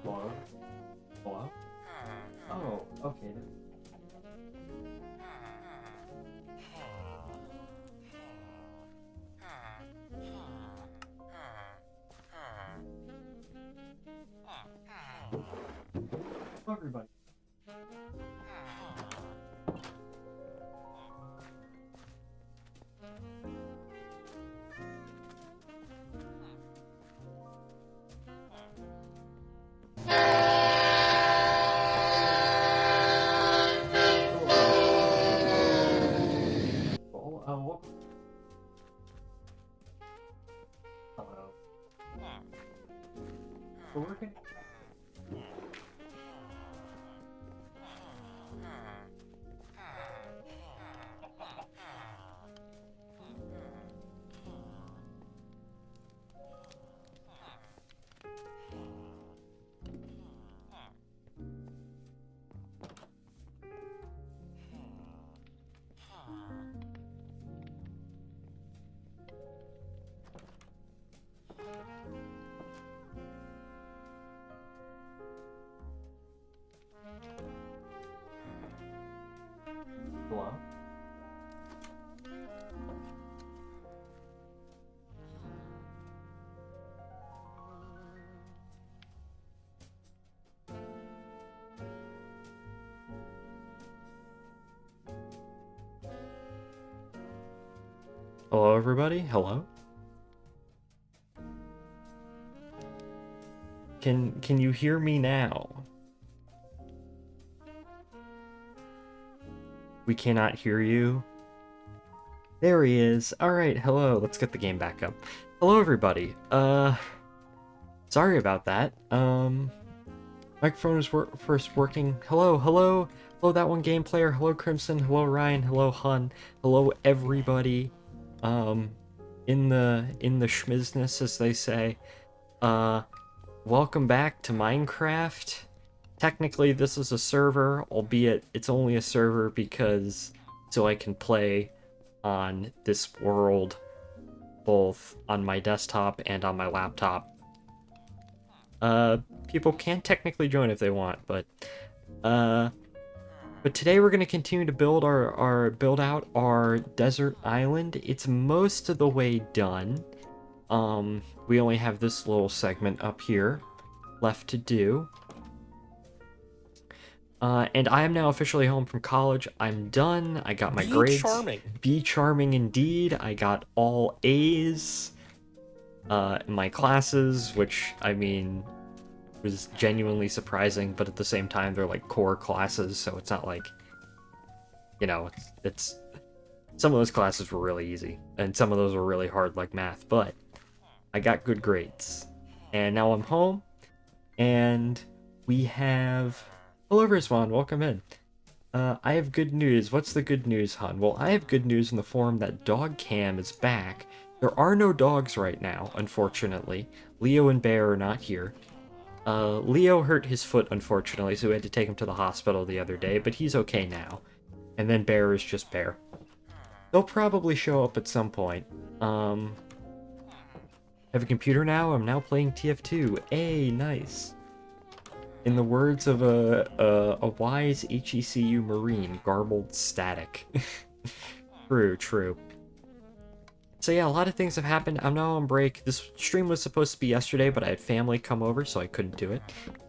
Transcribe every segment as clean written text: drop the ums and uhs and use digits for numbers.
Hello? Hello? Oh, okay. Hello, everybody. Well, welcome. Hello. We're working. Hello? Hello, everybody. Hello. Can you hear me now? We cannot hear you. There he is. All right. Hello. Let's get the game back up. Hello, everybody. Sorry about that. Microphone is first working. Hello, hello, hello. That one game player. Hello, Crimson. Hello, Ryan. Hello, Hun. Hello, everybody. In the schmizness, as they say. Welcome back to Minecraft. Technically, this is a server, albeit it's only a server because so I can play on this world, both on my desktop and on my laptop. People can technically join if they want, but today we're gonna continue to build build out our desert island. It's most of the way done. We only have this little segment up here left to do. And I am now officially home from college. I'm done. I got my grades. Charming. Be charming indeed. I got all A's in my classes, which, I mean, was genuinely surprising, but at the same time, they're like core classes, so it's not like, you know, it's some of those classes were really easy, and some of those were really hard, like math, but I got good grades. And now I'm home, and we have... Hello, Rizwan, welcome in. I have good news. What's the good news, Hun? Well, I have good news in the form that Dog Cam is back. There are no dogs right now, unfortunately. Leo and Bear are not here. Leo hurt his foot, unfortunately, so we had to take him to the hospital the other day, but he's okay now. And then Bear is just Bear. They'll probably show up at some point. I have a computer now. I'm now playing TF2. Hey, nice. In the words of a wise HECU Marine, garbled static. True. So yeah, a lot of things have happened. I'm now on break. This stream was supposed to be yesterday, but I had family come over, so I couldn't do it.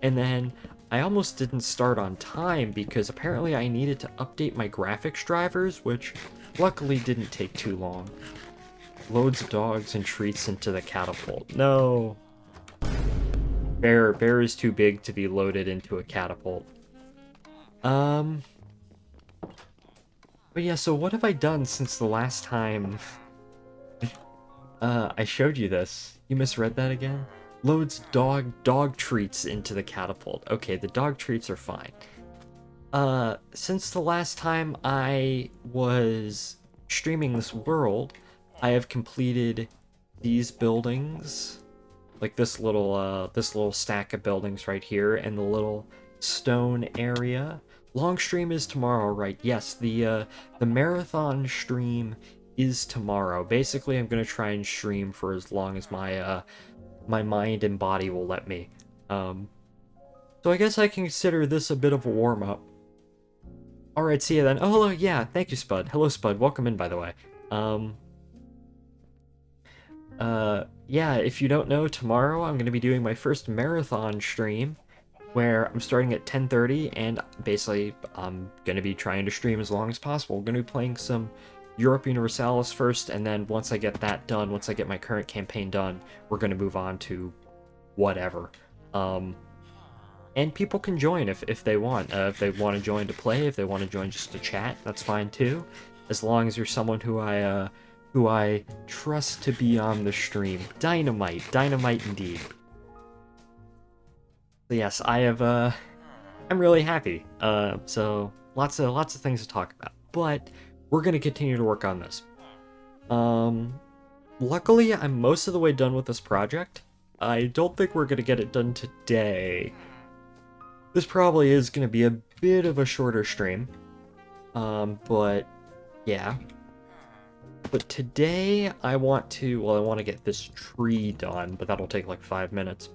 And then I almost didn't start on time because apparently I needed to update my graphics drivers, which luckily didn't take too long. Loads of dogs and treats into the catapult. No. Bear is too big to be loaded into a catapult. But yeah, so what have I done since the last time I showed you this? You misread that again? Loads dog treats into the catapult. Okay, the dog treats are fine. Since the last time I was streaming this world, I have completed these buildings. Like this little stack of buildings right here, and the little stone area. Long stream is tomorrow, right? Yes, the marathon stream is tomorrow. Basically, I'm gonna try and stream for as long as my my mind and body will let me. So I guess I can consider this a bit of a warm-up. Alright, see you then. Oh, hello, yeah, thank you, Spud. Hello, Spud. Welcome in, by the way. Yeah, if you don't know, tomorrow I'm going to be doing my first marathon stream, where I'm starting at 10:30, and basically I'm going to be trying to stream as long as possible. I'm going to be playing some Europe Universalis first, and then once I get that done, once I get my current campaign done, we're going to move on to whatever. And people can join if they want. If they want to join to play, if they want to join just to chat, that's fine too. As long as you're someone who I trust to be on the stream. Dynamite, dynamite indeed. So yes, I'm really happy. So lots of things to talk about. But we're gonna continue to work on this. Luckily, I'm most of the way done with this project. I don't think we're gonna get it done today. This probably is gonna be a bit of a shorter stream. But yeah. But today I want to get this tree done, but that'll take like 5 minutes.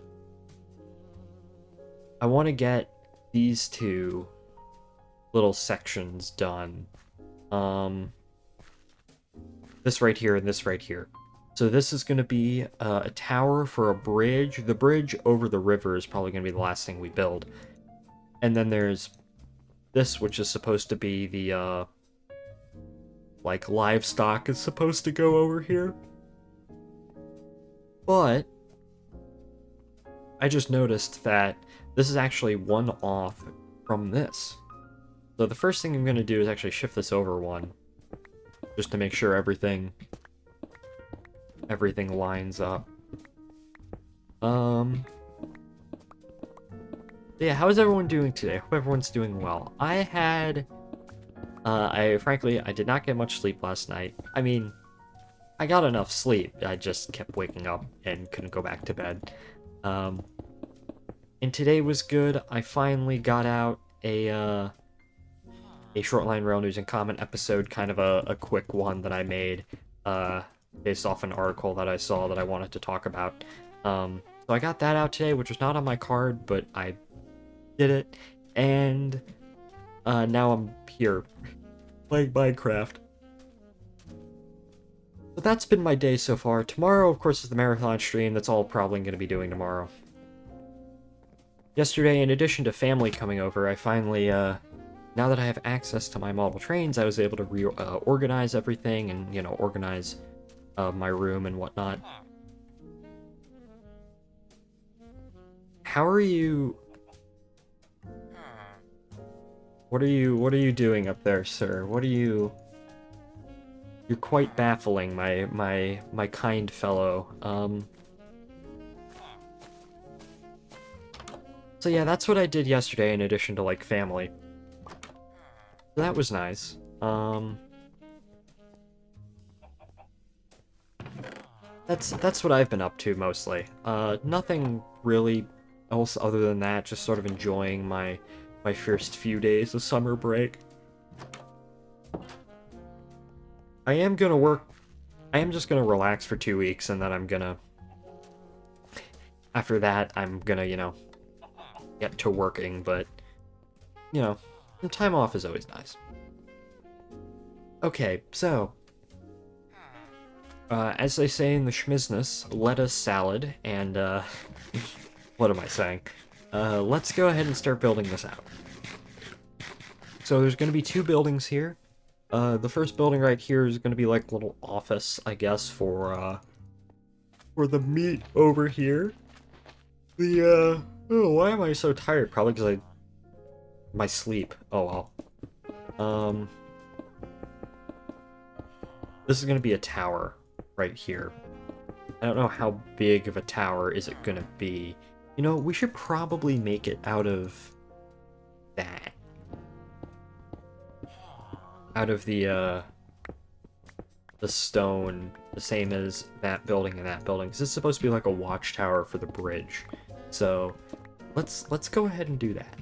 I want to get these two little sections done. This right here and this right here. So this is going to be a tower for a bridge. The bridge over the river is probably going to be the last thing we build. And then there's this, which is supposed to be the, like, livestock is supposed to go over here. But I just noticed that this is actually one off from this. So the first thing I'm going to do is actually shift this over one, just to make sure everything lines up. Yeah, how is everyone doing today? I hope everyone's doing well. Frankly, I did not get much sleep last night. I mean, I got enough sleep. I just kept waking up and couldn't go back to bed. And today was good. I finally got out a Shortline Rail News and Comment episode, kind of a quick one that I made, based off an article that I saw that I wanted to talk about. So I got that out today, which was not on my card, but I did it, and now I'm here, playing Minecraft. So that's been my day so far. Tomorrow, of course, is the marathon stream. That's all probably going to be doing tomorrow. Yesterday, in addition to family coming over, I finally, now that I have access to my model trains, I was able to organize everything and, you know, organize my room and whatnot. How are you? What are you doing up there, sir? What are you? You're quite baffling, my kind fellow. So yeah, that's what I did yesterday in addition to, like, family. So that was nice. That's what I've been up to mostly. Nothing really else other than that, just sort of enjoying my first few days of summer break. I am just gonna relax for 2 weeks, and then after that, I'm gonna, you know, get to working, but, you know, some time off is always nice. Okay, so, as they say in the schmizness, lettuce salad, and, what am I saying? Let's go ahead and start building this out. So there's going to be 2 buildings here. The first building right here is going to be like a little office, I guess, for the meat over here. Oh, why am I so tired? Probably because my sleep. Oh well. This is going to be a tower right here. I don't know how big of a tower is it going to be. You know, we should probably make it out of that. Out of the stone, the same as that building and that building. Because it's supposed to be like a watchtower for the bridge. So, let's go ahead and do that.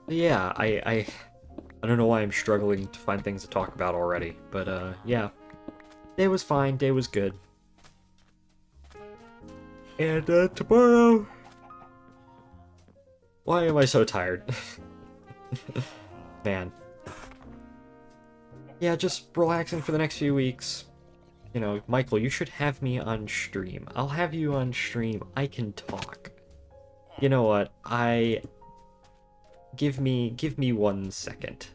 Yeah, I don't know why I'm struggling to find things to talk about already, but yeah. Day was fine, day was good. And tomorrow... Why am I so tired? Man. Yeah, just relaxing for the next few weeks. You know, Michael, you should have me on stream. I'll have you on stream. I can talk. You know what? Give me 1 second.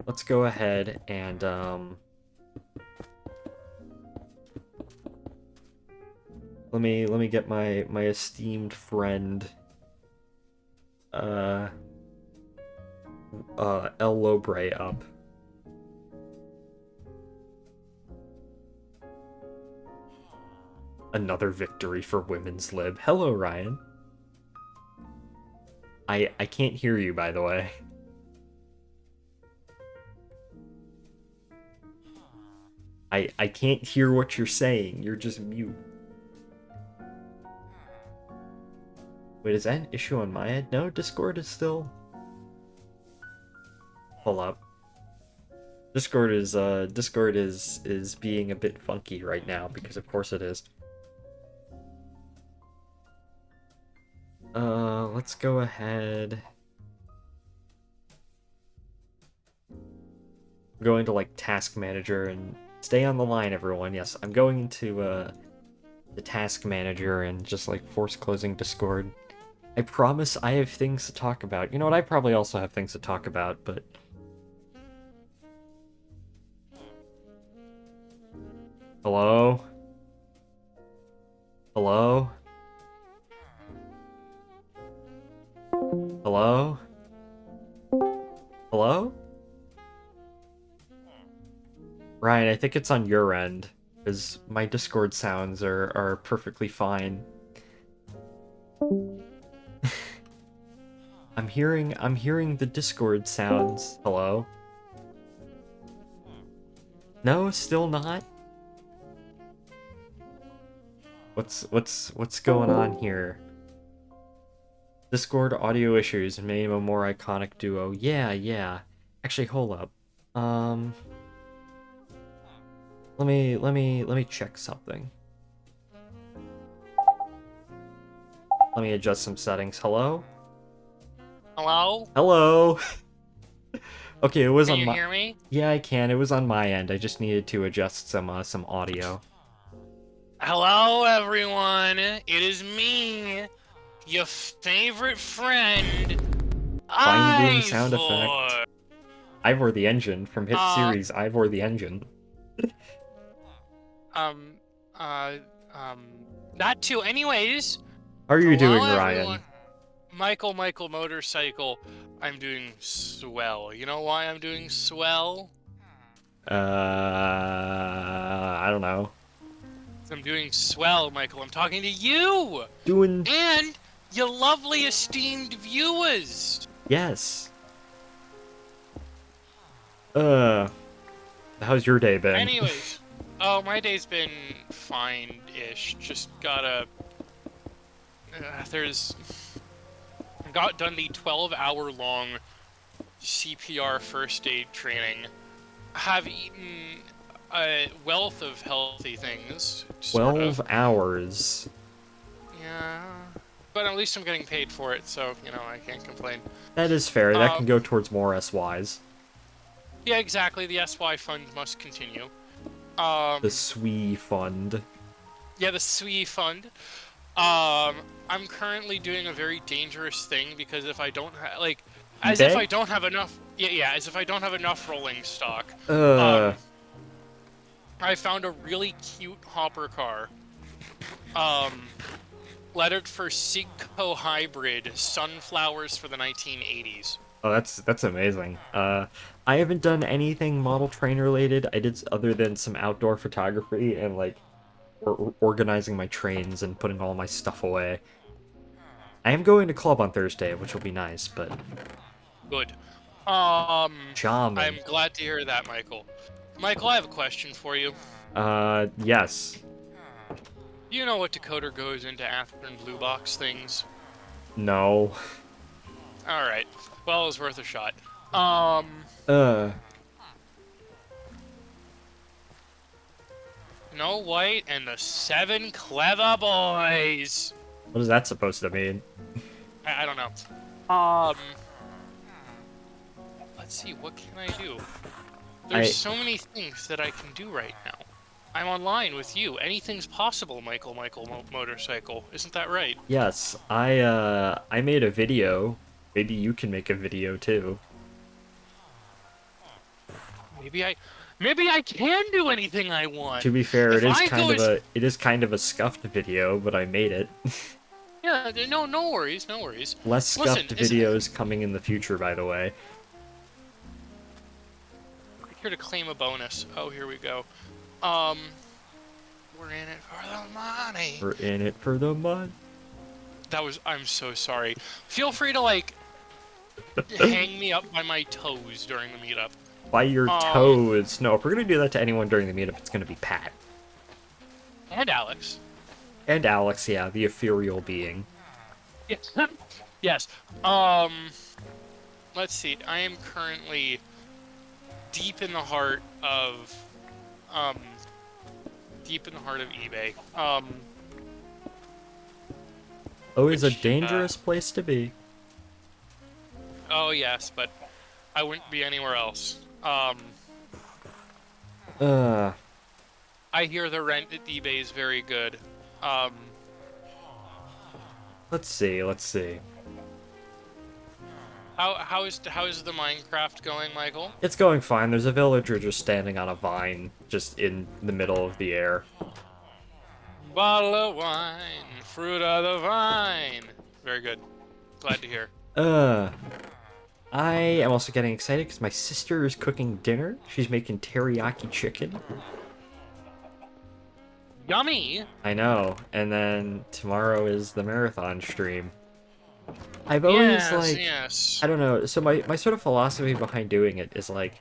Let's go ahead and let me get my esteemed friend El Lobre up. Another victory for women's lib. Hello, Ryan. I can't hear you, by the way. I can't hear what you're saying. You're just mute. Wait, is that an issue on my end? No, Discord is still... Hold up. Discord is being a bit funky right now, because of course it is. Let's go ahead. I'm going to, like, Task Manager and stay on the line, everyone. Yes, I'm going into, the Task Manager and just, like, force closing Discord. I promise I have things to talk about. You know what? I probably also have things to talk about, but... Hello? Hello? Hello? Hello? Ryan, I think it's on your end, because my Discord sounds are perfectly fine. I'm hearing the Discord sounds. Hello? No, still not? What's going on here? Discord audio issues and maybe a more iconic duo. Yeah. Actually, hold up. Let me check something. Let me adjust some settings. Hello? Hello? Hello. Okay, it was Can on you my... hear me? Yeah, I can. It was on my end. I just needed to adjust some audio. Hello, everyone. It is me, your favorite friend, Finding sound effect. Ivor. Ivor the Engine from hit series Ivor the Engine. Um, uh, not to. Anyways, How are you doing, hello, Ryan? everyone. Michael Motorcycle. I'm doing swell. You know why I'm doing swell? I don't know. I'm doing swell, Michael. I'm talking to you Doing... and your lovely esteemed viewers. Yes. How's your day been? Anyways, oh, my day's been fine-ish. Just gotta... got done the 12-hour-long CPR first aid training. Have eaten a wealth of healthy things, sort 12 of. hours. Yeah, but at least I'm getting paid for it, so, you know, I can't complain. That is fair. That can go towards more SYs. Yeah, exactly. The SY fund must continue. The SWE fund. Yeah, the SWE fund. I'm currently doing a very dangerous thing because if I don't as if I don't have enough, as if I don't have enough rolling stock. I found a really cute hopper car. Lettered for Sigco Hybrid, sunflowers for the 1980s. Oh, that's amazing. I haven't done anything model train related. I did other than some outdoor photography and like organizing my trains and putting all my stuff away. I am going to club on Thursday, which will be nice, but... Good. Charming. I'm glad to hear that, Michael. Michael, I have a question for you. Yes. Do you know what decoder goes into Atherton Blue Box things? No. Alright. Well, it was worth a shot. Snow White and the 7 Clever Boys. What is that supposed to mean? I don't know. Let's see, what can I do? There's so many things that I can do right now. I'm online with you. Anything's possible, Michael Motorcycle. Isn't that right? Yes, I made a video. Maybe you can make a video too. Maybe I can do anything I want. To be fair, If I go as... it is kind of a scuffed video, but I made it. Yeah, no worries, no worries. Less scuffed videos coming in the future, by the way. Here to claim a bonus. Oh, here we go. We're in it for the money. We're in it for the money. I'm so sorry. Feel free to, like, hang me up by my toes during the meetup. By your toes. No, if we're gonna do that to anyone during the meetup, it's gonna be Pat. And Alex. And Alex, yeah, the ethereal being. Yes. Yes. Let's see. I am currently deep in the heart of eBay. Always a dangerous place to be. Oh yes, but I wouldn't be anywhere else. I hear the rent at eBay is very good. Let's see. How is the Minecraft going, Michael? It's going fine. There's a villager just standing on a vine, just in the middle of the air. Bottle of wine, fruit of the vine. Very good. Glad to hear. I am also getting excited because my sister is cooking dinner. She's making teriyaki chicken. Yummy! I know. And then tomorrow is the marathon stream. I've always, yes. I don't know, so my sort of philosophy behind doing it is, like,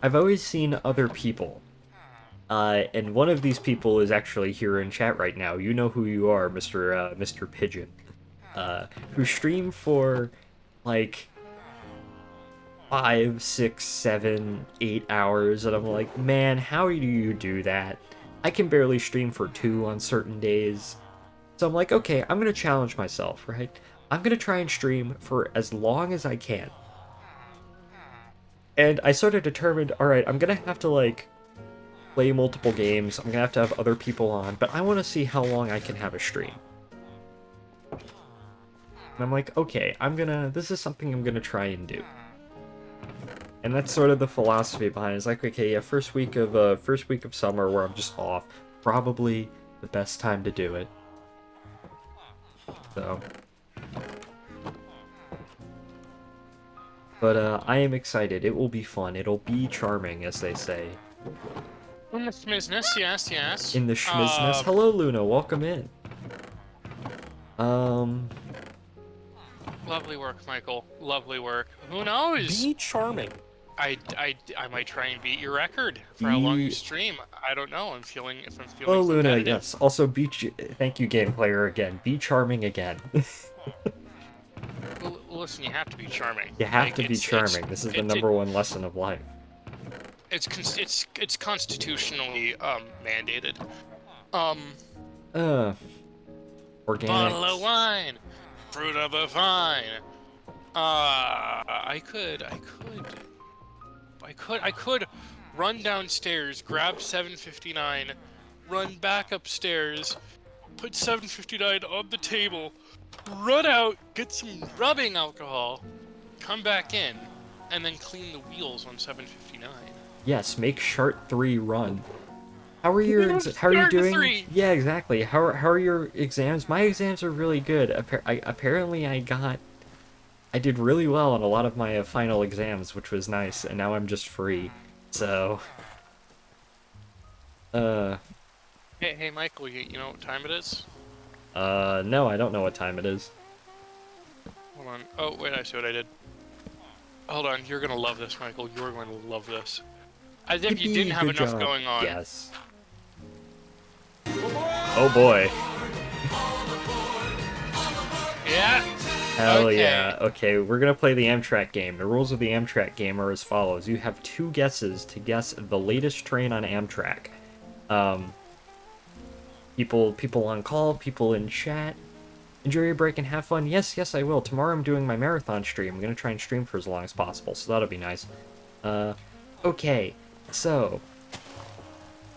I've always seen other people, and one of these people is actually here in chat right now. You know who you are, Mr. Pigeon, who stream for, like, 5, 6, 7, 8 hours, and I'm like, man, how do you do that? I can barely stream for 2 on certain days. So I'm like, okay, I'm gonna challenge myself, right? I'm gonna try and stream for as long as I can. And I sort of determined, alright, I'm gonna have to, like, play multiple games, I'm gonna have other people on, but I wanna see how long I can have a stream. And I'm like, okay, this is something I'm gonna try and do. And that's sort of the philosophy behind it. It's like, okay, yeah, first week of summer where I'm just off, probably the best time to do it. So, but I am excited. It will be fun. It'll be charming, as they say. In the schmizness, yes. In the schmizness. Hello, Luna. Welcome in. Lovely work, Michael. Lovely work. Who knows? Be charming. I might try and beat your record for how long you stream. I don't know. I'm feeling Oh, Luna, yes. Also, thank you, game player, again. Be charming again. Well, listen, you have to be charming. You have to be charming. This is the number one lesson of life. It's constitutionally mandated. Organic. Bottle of wine, fruit of a vine. I could run downstairs, grab 759, run back upstairs, put 759 on the table, run out, get some rubbing alcohol, come back in, and then clean the wheels on 759. Yes, make Shart 3 run. How are you doing? 3. Yeah, exactly. How are your exams? My exams are really good. Apparently I did really well on a lot of my final exams, which was nice, and now I'm just free. So, Hey, Michael, you know what time it is? no, I don't know what time it is. Hold on. Oh, wait, I see what I did. Hold on, you're gonna love this, Michael. You're going to love this. As if you didn't have enough going on. Yes. Oh boy. Yeah. Hell Okay. yeah. Okay, we're gonna play the Amtrak game. The rules of the Amtrak game are as follows. You have 2 guesses to guess the latest train on Amtrak. Um, people on call, people in chat. Enjoy your break and have fun. Yes, yes, I will. Tomorrow I'm doing my marathon stream. I'm gonna try and stream for as long as possible, so that'll be nice. Uh, okay. So,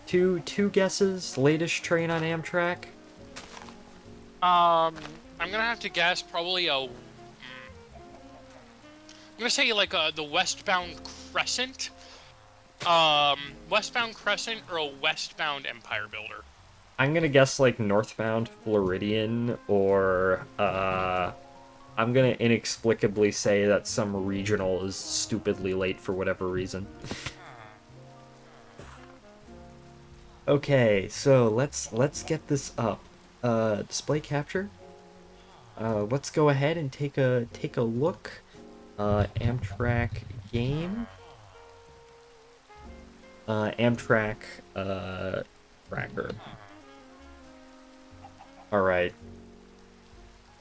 two guesses. Latest train on Amtrak. I'm gonna have to guess probably I'm gonna say like the westbound Crescent. Westbound Crescent or a westbound Empire Builder. I'm gonna guess like northbound Floridian, or I'm gonna inexplicably say that some regional is stupidly late for whatever reason. Okay, so let's get this up. Display capture. Let's go ahead and take a look. Amtrak game. Amtrak tracker. All right.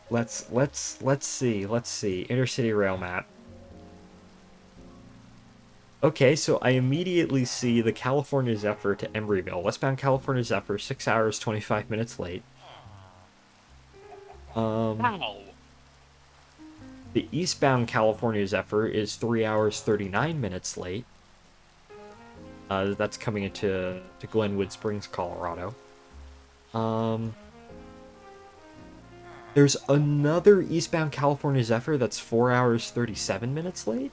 Let's see. Let's see. Intercity rail map. Okay, so I immediately see the California Zephyr to Embryville. Westbound California Zephyr, 6 hours 25 minutes late. Wow. The eastbound California Zephyr is 3 hours 39 minutes late. That's coming into Glenwood Springs, Colorado. There's another eastbound California Zephyr that's 4 hours 37 minutes late.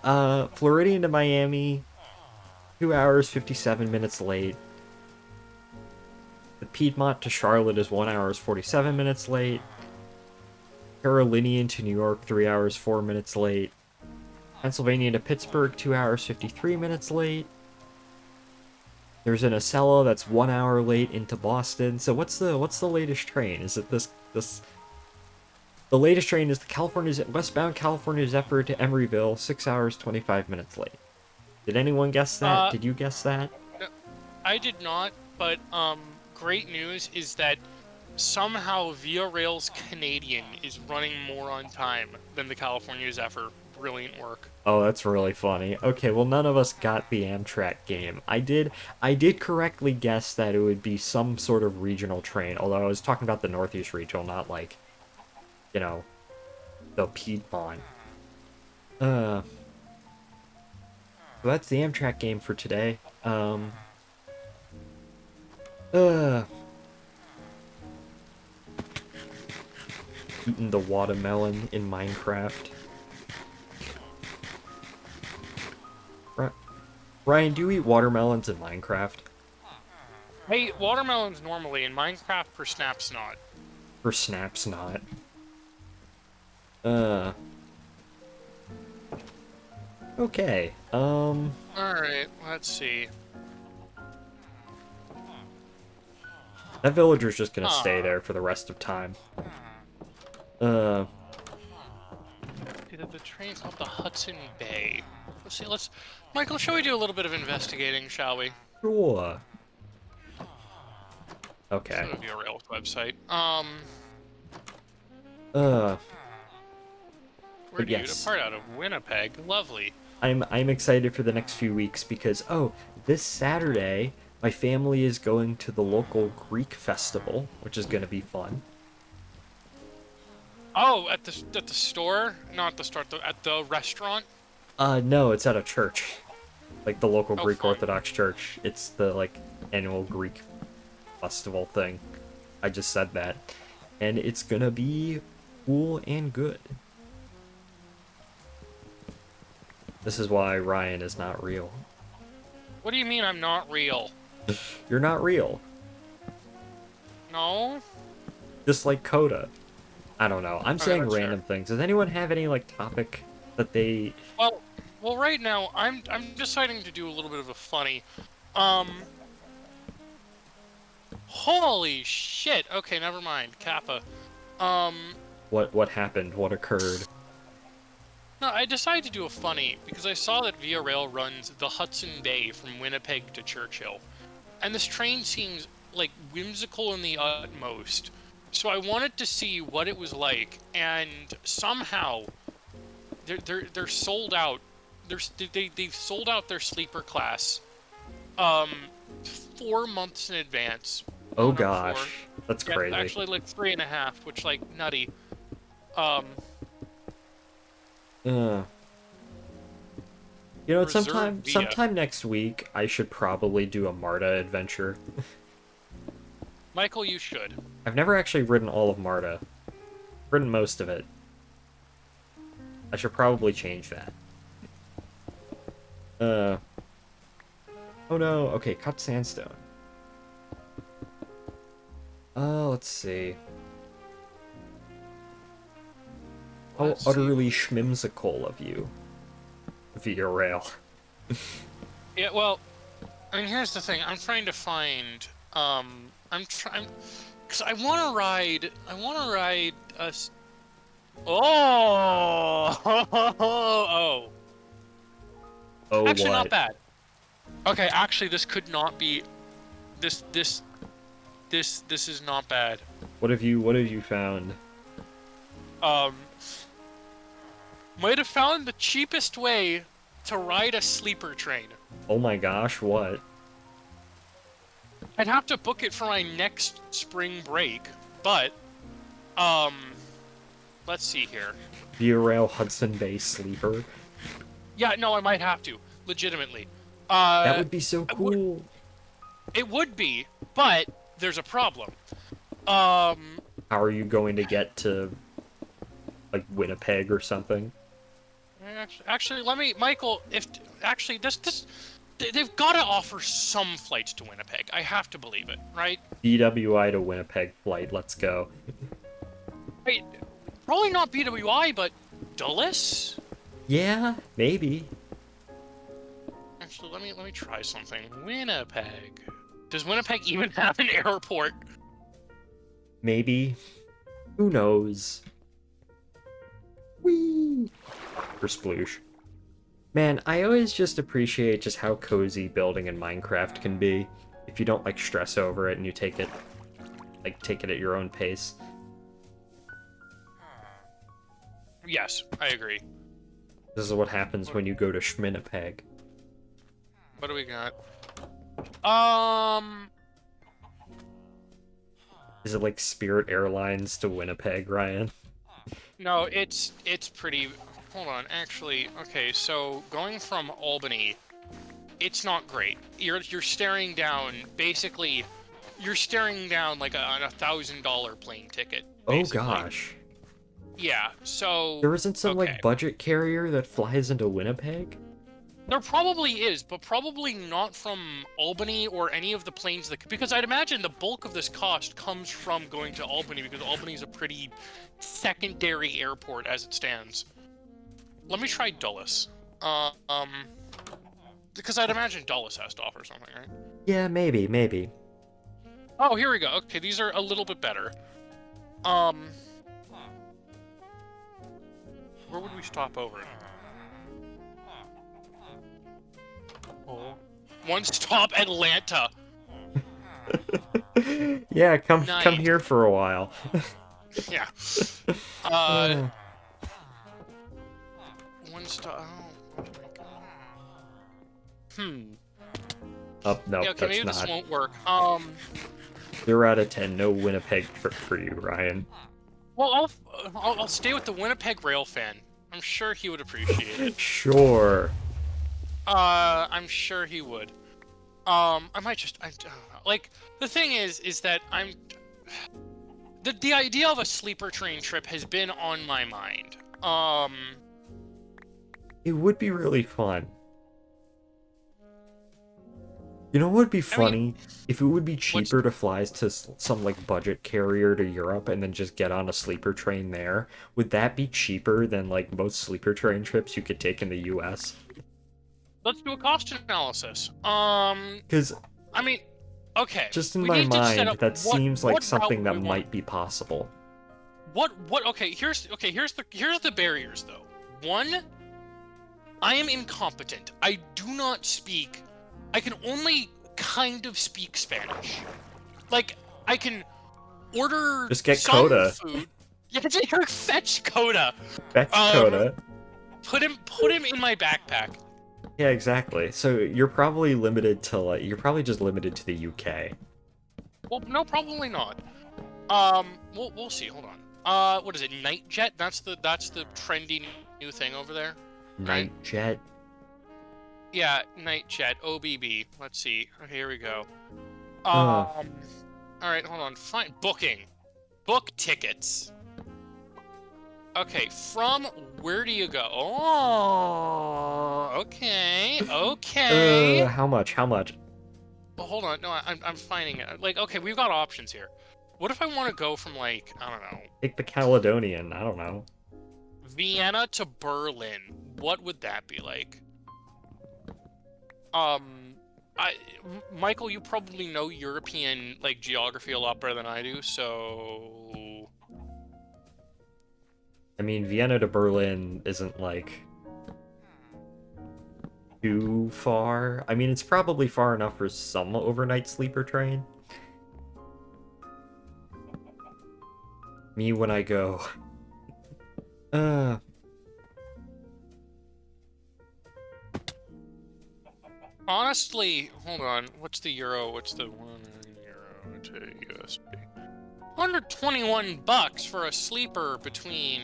Floridian to Miami, 2 hours 57 minutes late. The Piedmont to Charlotte is 1 hours 47 minutes late. Carolinian to New York, 3 hours 4 minutes late. Pennsylvania to Pittsburgh, 2 hours 53 minutes late. There's an Acela that's 1 hour late into Boston. So what's the latest train? Is it this? The latest train is the westbound California Zephyr to Emeryville, 6 hours 25 minutes late. Did anyone guess that? Did you guess that? I did not, but great news is that somehow Via Rail's Canadian is running more on time than the California Zephyr. Brilliant work. Oh, that's really funny. Okay, well, none of us got the Amtrak game. I did correctly guess that it would be some sort of regional train, although I was talking about the Northeast Regional, not like, you know, the Piedmont. So that's the Amtrak game for today. Eating the watermelon in Minecraft. Ryan, do you eat watermelons in Minecraft? Hey, watermelons normally in Minecraft for snaps not. For snaps not. Okay. Alright, let's see. That villager's just gonna stay there for the rest of time. The train's called the Hudson Bay. Let's see, Michael, shall we do a little bit of investigating, shall we? Sure. Okay. It's gonna be a Rails website. Where do you depart out of Winnipeg? Lovely. I'm excited for the next few weeks because this Saturday my family is going to the local Greek festival, which is gonna be fun. Oh, at the store? Not at the store, at the restaurant? No, it's at a church. Like the local Greek fun. Orthodox church. It's the annual Greek festival thing. I just said that. And it's gonna be cool and good. This is why Ryan is not real. What do you mean I'm not real? You're not real. No? Just like Coda. I don't know. I'm saying random things. Does anyone have any topic that they... Well, right now I'm deciding to do a little bit of a funny. Holy shit. Okay, never mind. Kappa. What happened? What occurred? No, I decided to do a funny because I saw that Via Rail runs the Hudson Bay from Winnipeg to Churchill. And this train seems whimsical in the utmost. So I wanted to see what it was like, and somehow they're sold out. They've sold out their sleeper class 4 months in advance. Oh No, not 4. gosh, that's Yeah, crazy. actually like 3.5, which like nutty. Um, Uh, you know, Reserve Via. sometime next week, I should probably do a Marta adventure. Michael, you should. I've never actually ridden all of Marta. Ridden most of it. I should probably change that. Uh. Oh no. Okay, cut sandstone. Let's see. How Let's see. utterly schmimsical of you. Via rail. Yeah, well, I mean, here's the thing. I'm trying to find. I'm trying. Because I want to ride. I want to ride a. Oh! Oh! Oh, Actually, what? not bad. Okay, actually, this could not be. This is not bad. What have you found? Um, might have found the cheapest way to ride a sleeper train. Oh my gosh, what? I'd have to book it for my next spring break, but, let's see here. Via rail Hudson Bay sleeper? Yeah, no, I might have to, legitimately. That would be so cool. It would be, but there's a problem. How are you going to get to, like, Winnipeg or something? Actually, let me, Michael, actually, they've got to offer some flights to Winnipeg. I have to believe it, right? BWI to Winnipeg flight, let's go. Wait, probably not BWI, but Dulles? Yeah, maybe. Actually, let me try something. Winnipeg. Does Winnipeg even have an airport? Maybe. Who knows? Whee! For sploosh. Man, I always just appreciate just how cozy building in Minecraft can be. If you don't, like, stress over it and you take it at your own pace. Yes, I agree. This is what happens when you go to Schminnipeg. What do we got? Is it like Spirit Airlines to Winnipeg, Ryan? No, it's pretty. Hold on, actually, okay. So going from Albany, it's not great. You're staring down basically. You're staring down like a $1,000 plane ticket. Basically. Oh gosh. Yeah. So There isn't some okay. like budget carrier that flies into Winnipeg? There probably is, but probably not from Albany or any of the planes that... Because I'd imagine the bulk of this cost comes from going to Albany, because Albany is a pretty secondary airport as it stands. Let me try Dulles. Because I'd imagine Dulles has to offer something, right? Yeah, maybe. Oh, here we go. Okay, these are a little bit better. Where would we stop over? Oh. One stop, Atlanta. Yeah, come Nice. here for a while. Yeah. One stop. Oh, Oh, no, yeah, okay, that's maybe not. this won't work. 0 out of 10. No Winnipeg trip for you, Ryan. Well, I'll stay with the Winnipeg rail fan. I'm sure he would appreciate it. Sure. I'm sure he would. I might just, I don't know. Like, the thing is that the idea of a sleeper train trip has been on my mind. It would be really fun. You know what would be funny? If it would be cheaper to fly to some, like, budget carrier to Europe and then just get on a sleeper train there. Would that be cheaper than, like, most sleeper train trips you could take in the US? Let's do a cost analysis. Because... I mean, okay. Just in my mind, that seems like something that might be possible. Okay, here's the barriers, though. One, I am incompetent. I do not speak... I can only kind of speak Spanish. Like, I can order Just get some Coda. food. Yeah, just fetch Coda. Fetch Coda. Put him in my backpack. Yeah, exactly. So you're probably limited to like you're probably just limited to the UK. Well, no, probably not. We'll see. Hold on. What is it? Night Jet? That's the trendy new thing over there. Night Right? Jet. Yeah, Night Jet. OBB. Let's see. Okay, here we go. Uh. All right, hold on. Fine. Booking. Book tickets. Okay, from where do you go? Oh, okay, okay. How much? How much? Well, hold on. No, I'm finding it. Like, okay, we've got options here. What if I want to go from, like, I don't know, Take the Caledonian. I don't know. Vienna to Berlin? What would that be like? Michael, you probably know European, like, geography a lot better than I do, so... I mean, Vienna to Berlin isn't, like, too far. I mean, it's probably far enough for some overnight sleeper train. Me when I go... Honestly, hold on. What's the euro? What's the 1 euro to USD? 121 bucks for a sleeper between.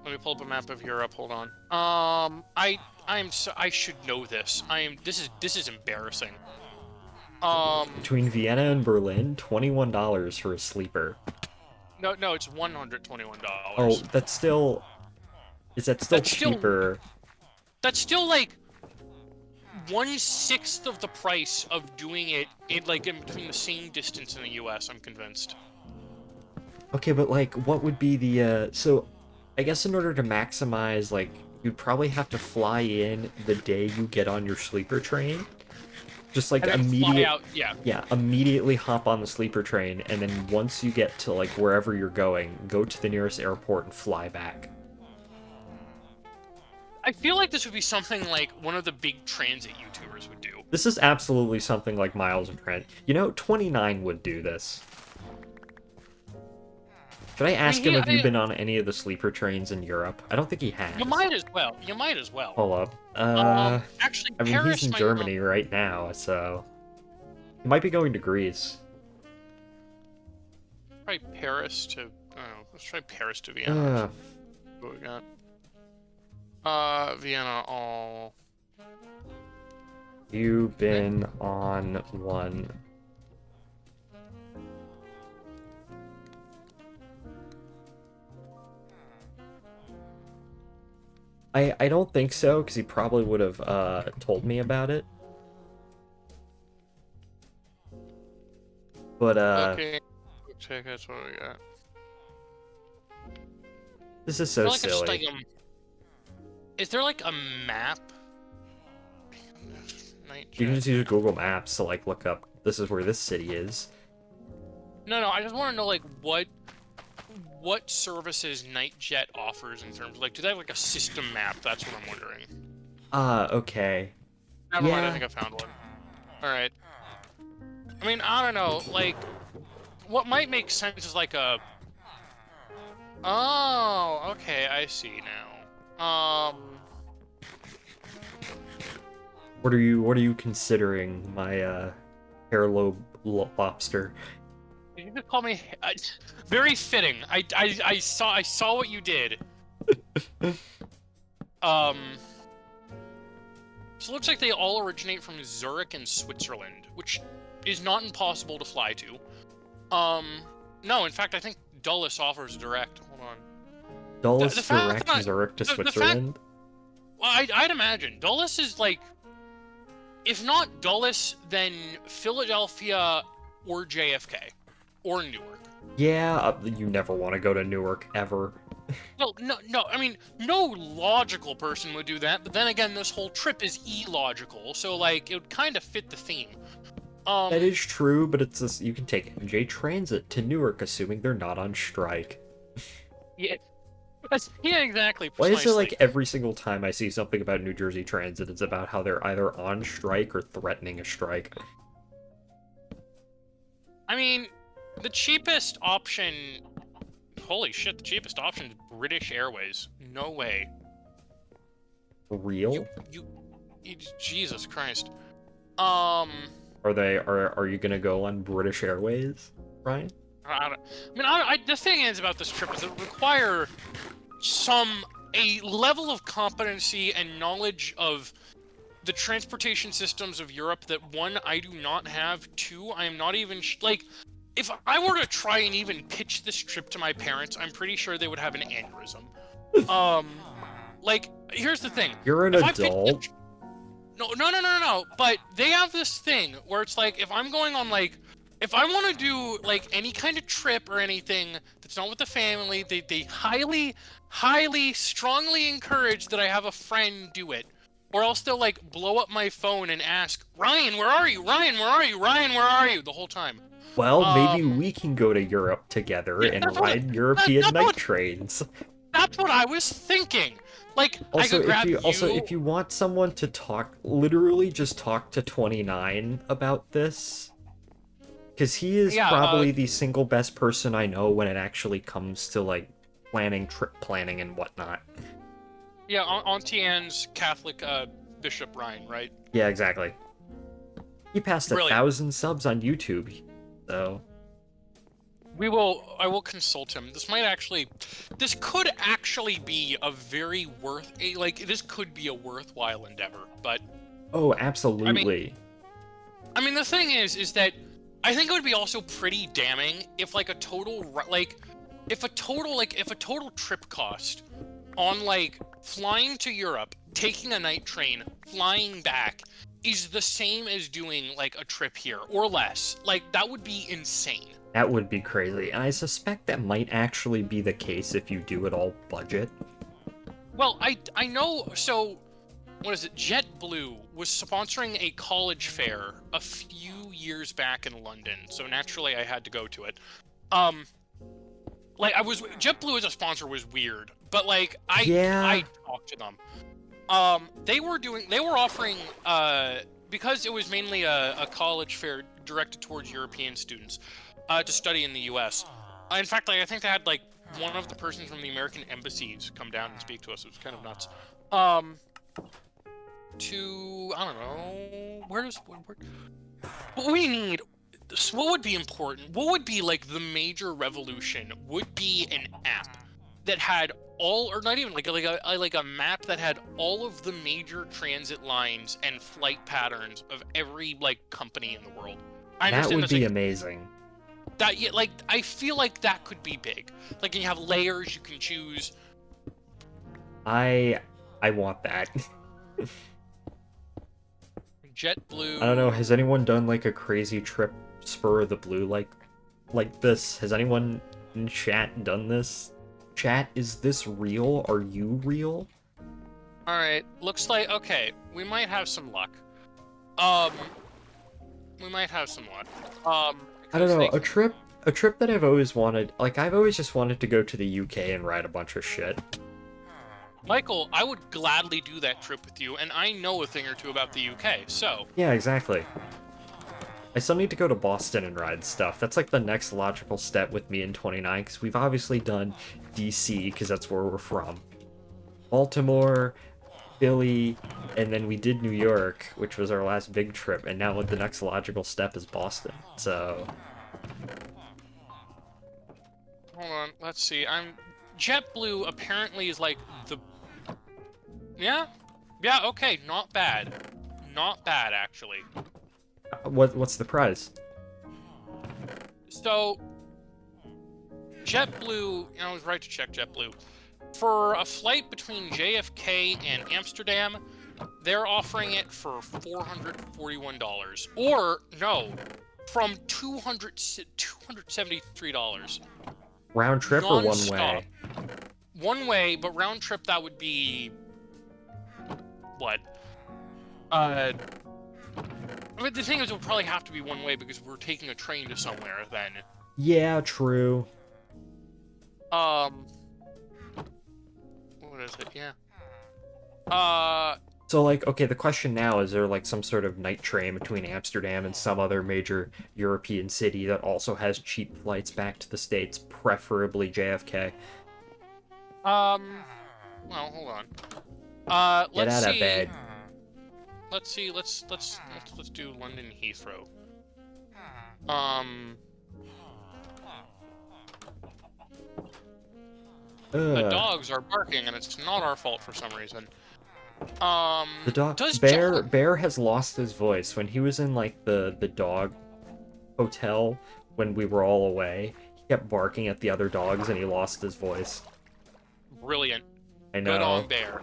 Let me pull up a map of Europe. Hold on. I should know this. This is embarrassing. Between Vienna and Berlin, $21 for a sleeper. No, it's $121. Oh, that's still... Is that still cheaper? That's still like 1/6 of the price of doing it in between the same distance in the US, I'm convinced. Okay, but like, what would be the, so, I guess in order to maximize, like, you'd probably have to fly in the day you get on your sleeper train. Just like immediately hop on the sleeper train, and then once you get to like wherever you're going, go to the nearest airport and fly back. I feel like this would be something like one of the big transit YouTubers would do. This is absolutely something like Miles and Trent. You know, 29 would do this. Should I ask him if you've been on any of the sleeper trains in Europe? I don't think he has. You might as well. You might as well. Hold up. Actually, I mean, Paris he's in Germany right now, so... He might be going to Greece. Try Paris to... Oh, let's try Paris to Vienna. What we got? Vienna all... You've been on one... I don't think so, because he probably would have told me about it. But Okay, tickets, what do we got? This is so silly. Is there like a map? You can just use Google Maps to like look up, this is where this city is. No, I just want to know like what services NightJet offers in terms of, like, do they have like a system map? That's what I'm wondering. Okay. Never mind, I think I found one. Alright. I mean, I don't know, like, what might make sense is like a... Oh, okay, I see now. What are you considering, my, hairlobe lobster? Did you just call me... very fitting. I saw what you did. So it looks like they all originate from Zurich in Switzerland, which is not impossible to fly to. No, in fact, I think Dulles offers direct. Hold on. Dulles direct Zurich to Switzerland? Well, I'd imagine. Dulles is like... If not Dulles, then Philadelphia or JFK. Or Newark. Yeah, you never want to go to Newark, ever. Well, no, I mean, no logical person would do that, but then again, this whole trip is illogical, so, like, it would kind of fit the theme. That is true, but it's this, you can take MJ Transit to Newark, assuming they're not on strike. Yeah. Yeah, exactly. Precisely. Why is it like every single time I see something about New Jersey Transit, it's about how they're either on strike or threatening a strike? I mean, The cheapest option... Holy shit, the cheapest option is British Airways. No way. Real? Jesus Christ. Are you gonna go on British Airways, Ryan? The thing is about this trip is it require a level of competency and knowledge of the transportation systems of Europe that, one, I do not have, two, I am not even, like, if I were to try and even pitch this trip to my parents, I'm pretty sure they would have an aneurysm. Like, here's the thing. You're an adult. No, but they have this thing where it's like, if I'm going on, like, if I want to do, like, any kind of trip or anything that's not with the family, they highly, strongly encourage that I have a friend do it. Or else they'll, like, blow up my phone and ask, Ryan, where are you? Ryan, where are you? Ryan, where are you? The whole time. Well, maybe we can go to Europe together and ride European night trains. That's what I was thinking. Like, also, I could grab you... if you want someone to talk, literally just talk to 29 about this. Because he is probably the single best person I know when it actually comes to, like, trip planning and whatnot. Yeah, Auntie Anne's Catholic Bishop Ryan, right? Yeah, exactly. He passed 1,000 subs on YouTube, so... I will consult him. This could actually be a very this could be a worthwhile endeavor, but... Oh, absolutely. I mean, the thing is that I think it would be also pretty damning if, like, if a total trip cost on, like, flying to Europe, taking a night train, flying back, is the same as doing, like, a trip here, or less. Like, that would be insane. That would be crazy, and I suspect that might actually be the case if you do it all budget. Well, I know, so, what is it, JetBlue was sponsoring a college fair a few years back in London, so naturally I had to go to it. JetBlue as a sponsor was weird, but, like, I talked to them. They were offering, because it was mainly a college fair directed towards European students, to study in the U.S. In fact, like, I think they had, like, one of the persons from the American embassies come down and speak to us. It was kind of nuts. I don't know, what we need, what would be important, what would be, like, the major revolution would be an app that had or not even, like a map that had all of the major transit lines and flight patterns of every, like, company in the world. That would be amazing. I feel like that could be big. Like, you have layers you can choose. I want that. JetBlue. I don't know, has anyone done, like, a crazy trip spur of the blue like this? Has anyone in chat done this? Chat, is this real? Are you real? Alright, looks like, okay, we might have some luck. We might have some luck. I don't know, a trip that I've always wanted, like, I've always just wanted to go to the UK and ride a bunch of shit. Michael, I would gladly do that trip with you, and I know a thing or two about the UK, so... Yeah, exactly. I still need to go to Boston and ride stuff. That's, like, the next logical step with me in 29, because we've obviously done DC, because that's where we're from. Baltimore, Philly, and then we did New York, which was our last big trip, and now the next logical step is Boston, so... Hold on, let's see, JetBlue apparently is, like, the... Yeah, okay, not bad. Not bad, actually. What's the price? So, JetBlue, I was right to check JetBlue. For a flight between JFK and Amsterdam, they're offering it for $441. Or, no, from $273. Round trip or one way? One way, but round trip, that would be... what? But the thing is, it would probably have to be one way because we're taking a train to somewhere then. Yeah, true. What is it? Yeah. So, like, okay, the question now is there, like, some sort of night train between Amsterdam and some other major European city that also has cheap flights back to the States, preferably JFK? Well, hold on. Get Let's out of see. bed. Let's see. Let's do London Heathrow. Um, the Ugh. dogs are barking, and it's not our fault for some reason. The dog Does Bear has lost his voice. When he was in like the dog hotel when we were all away, he kept barking at the other dogs and he lost his voice. Brilliant. I Good know. on Bear.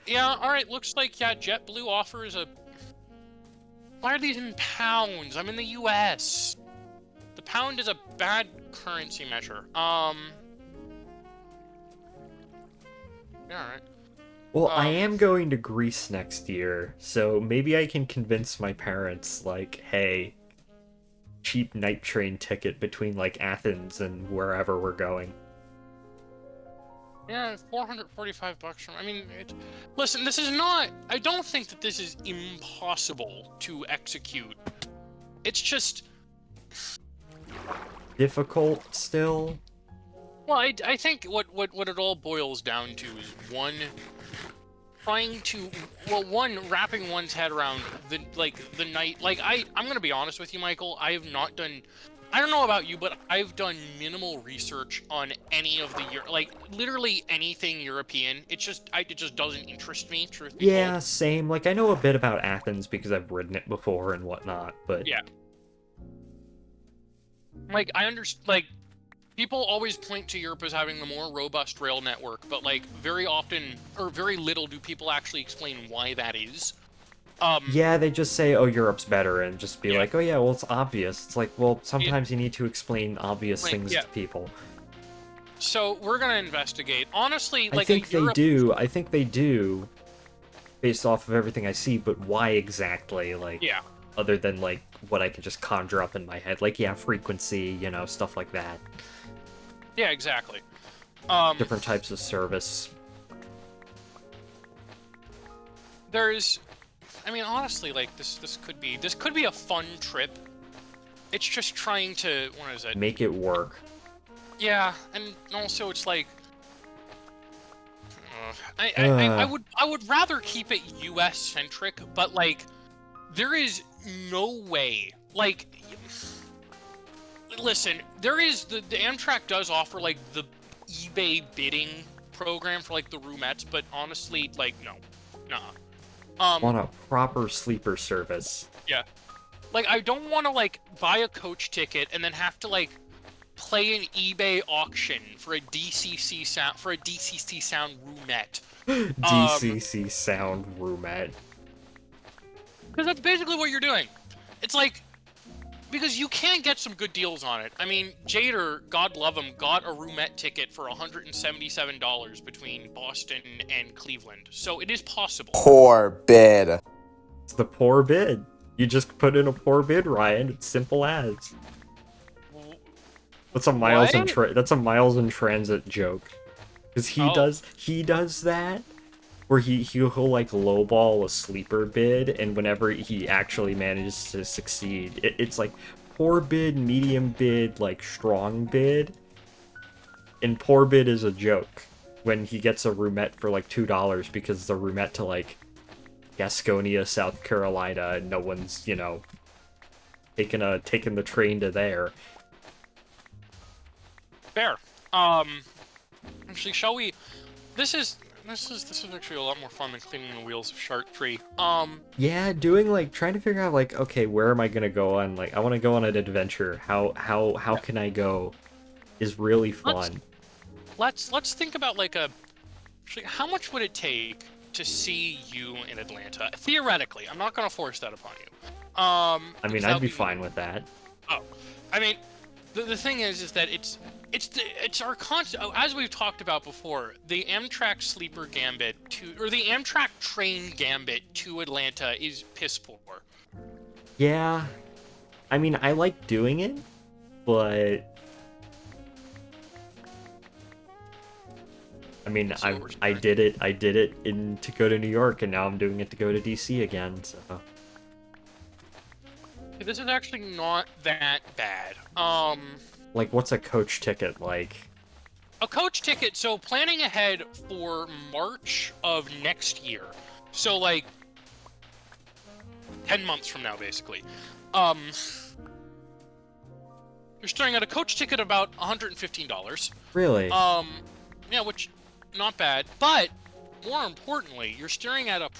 Yeah, alright, looks like, yeah, JetBlue offers a... Why are these in pounds? I'm in the US. The pound is a bad currency measure. Yeah, alright. Well, I am going to Greece next year, so maybe I can convince my parents, like, hey, cheap night train ticket between, like, Athens and wherever we're going. Yeah, 445 bucks from... I mean, listen, this is not... I don't think that this is impossible to execute. It's just... Difficult still? Well, I think what it all boils down to is one... trying to, well, one, wrapping one's head around the night, like, I'm gonna be honest with you, Michael, I have not done, I don't know about you, but I've done minimal research on any of the, like, literally anything European. It just doesn't interest me, truth be Yeah, told. same. Like, I know a bit about Athens because I've ridden it before and whatnot, but... Yeah. Like, I understand, like, people always point to Europe as having the more robust rail network, but, like, very often, or very little do people actually explain why that is. Yeah, they just say, oh, Europe's better, and just be Yeah. like, oh yeah, well, it's obvious. It's like, well, sometimes you need to explain obvious Like, things yeah. to people. So, we're gonna investigate. Honestly, I like, think they Europe... do. I think they do, based off of everything I see, but why exactly? Like, Yeah. other than, like, what I can just conjure up in my head. Like, yeah, frequency, you know, stuff like that. Yeah, exactly. Different types of service. There's... I mean, honestly, like, this could be a fun trip. It's just trying to... What is it? Make it work. Yeah, and also it's like... I would rather keep it US-centric, but, like, there is no way... Like... Listen, there is... The Amtrak does offer, like, the eBay bidding program for, like, the roomettes, but honestly, like, no. Nah. Want a proper sleeper service. Yeah. Like, I don't want to, like, buy a coach ticket and then have to, like, play an eBay auction for a DCC sound roomette. DCC sound roomette. Because that's basically what you're doing. It's like... Because you can get some good deals on it. I mean, Jader, God love him, got a roomette ticket for $177 between Boston and Cleveland. So it is possible. Poor bid. It's the poor bid. You just put in a poor bid, Ryan. It's simple as. That's a Miles in that's a Miles in Transit joke. Because he does that where he'll like lowball a sleeper bid, and whenever he actually manages to succeed, it's like poor bid, medium bid, like strong bid. And poor bid is a joke when he gets a roomette for like $2 because the roomette to like Gasconia, South Carolina, and no one's, you know, taking the train to there. Fair. Actually, shall we? This is actually a lot more fun than cleaning the wheels of Shark Tree. Yeah, doing like trying to figure out like, okay, where am I gonna go on? Like, I want to go on an adventure. How can I go? Is really fun. Let's think about like actually, how much would it take to see you in Atlanta? Theoretically, I'm not gonna force that upon you. I mean, I'd be fine with that. Oh, I mean, the thing is that it's our constant, as we've talked about before, the Amtrak sleeper gambit or the Amtrak train gambit to Atlanta is piss poor. Yeah, I mean, I like doing it, but I mean, See what we're I starting. did it in to go to New York, and now I'm doing it to go to DC again. So, This is actually not that bad. like, what's a coach ticket like? A coach ticket, so planning ahead for March of next year. So, like, 10 months from now, basically. You're staring at a coach ticket about $115. Really? Yeah, which, not bad. But, more importantly, you're staring at a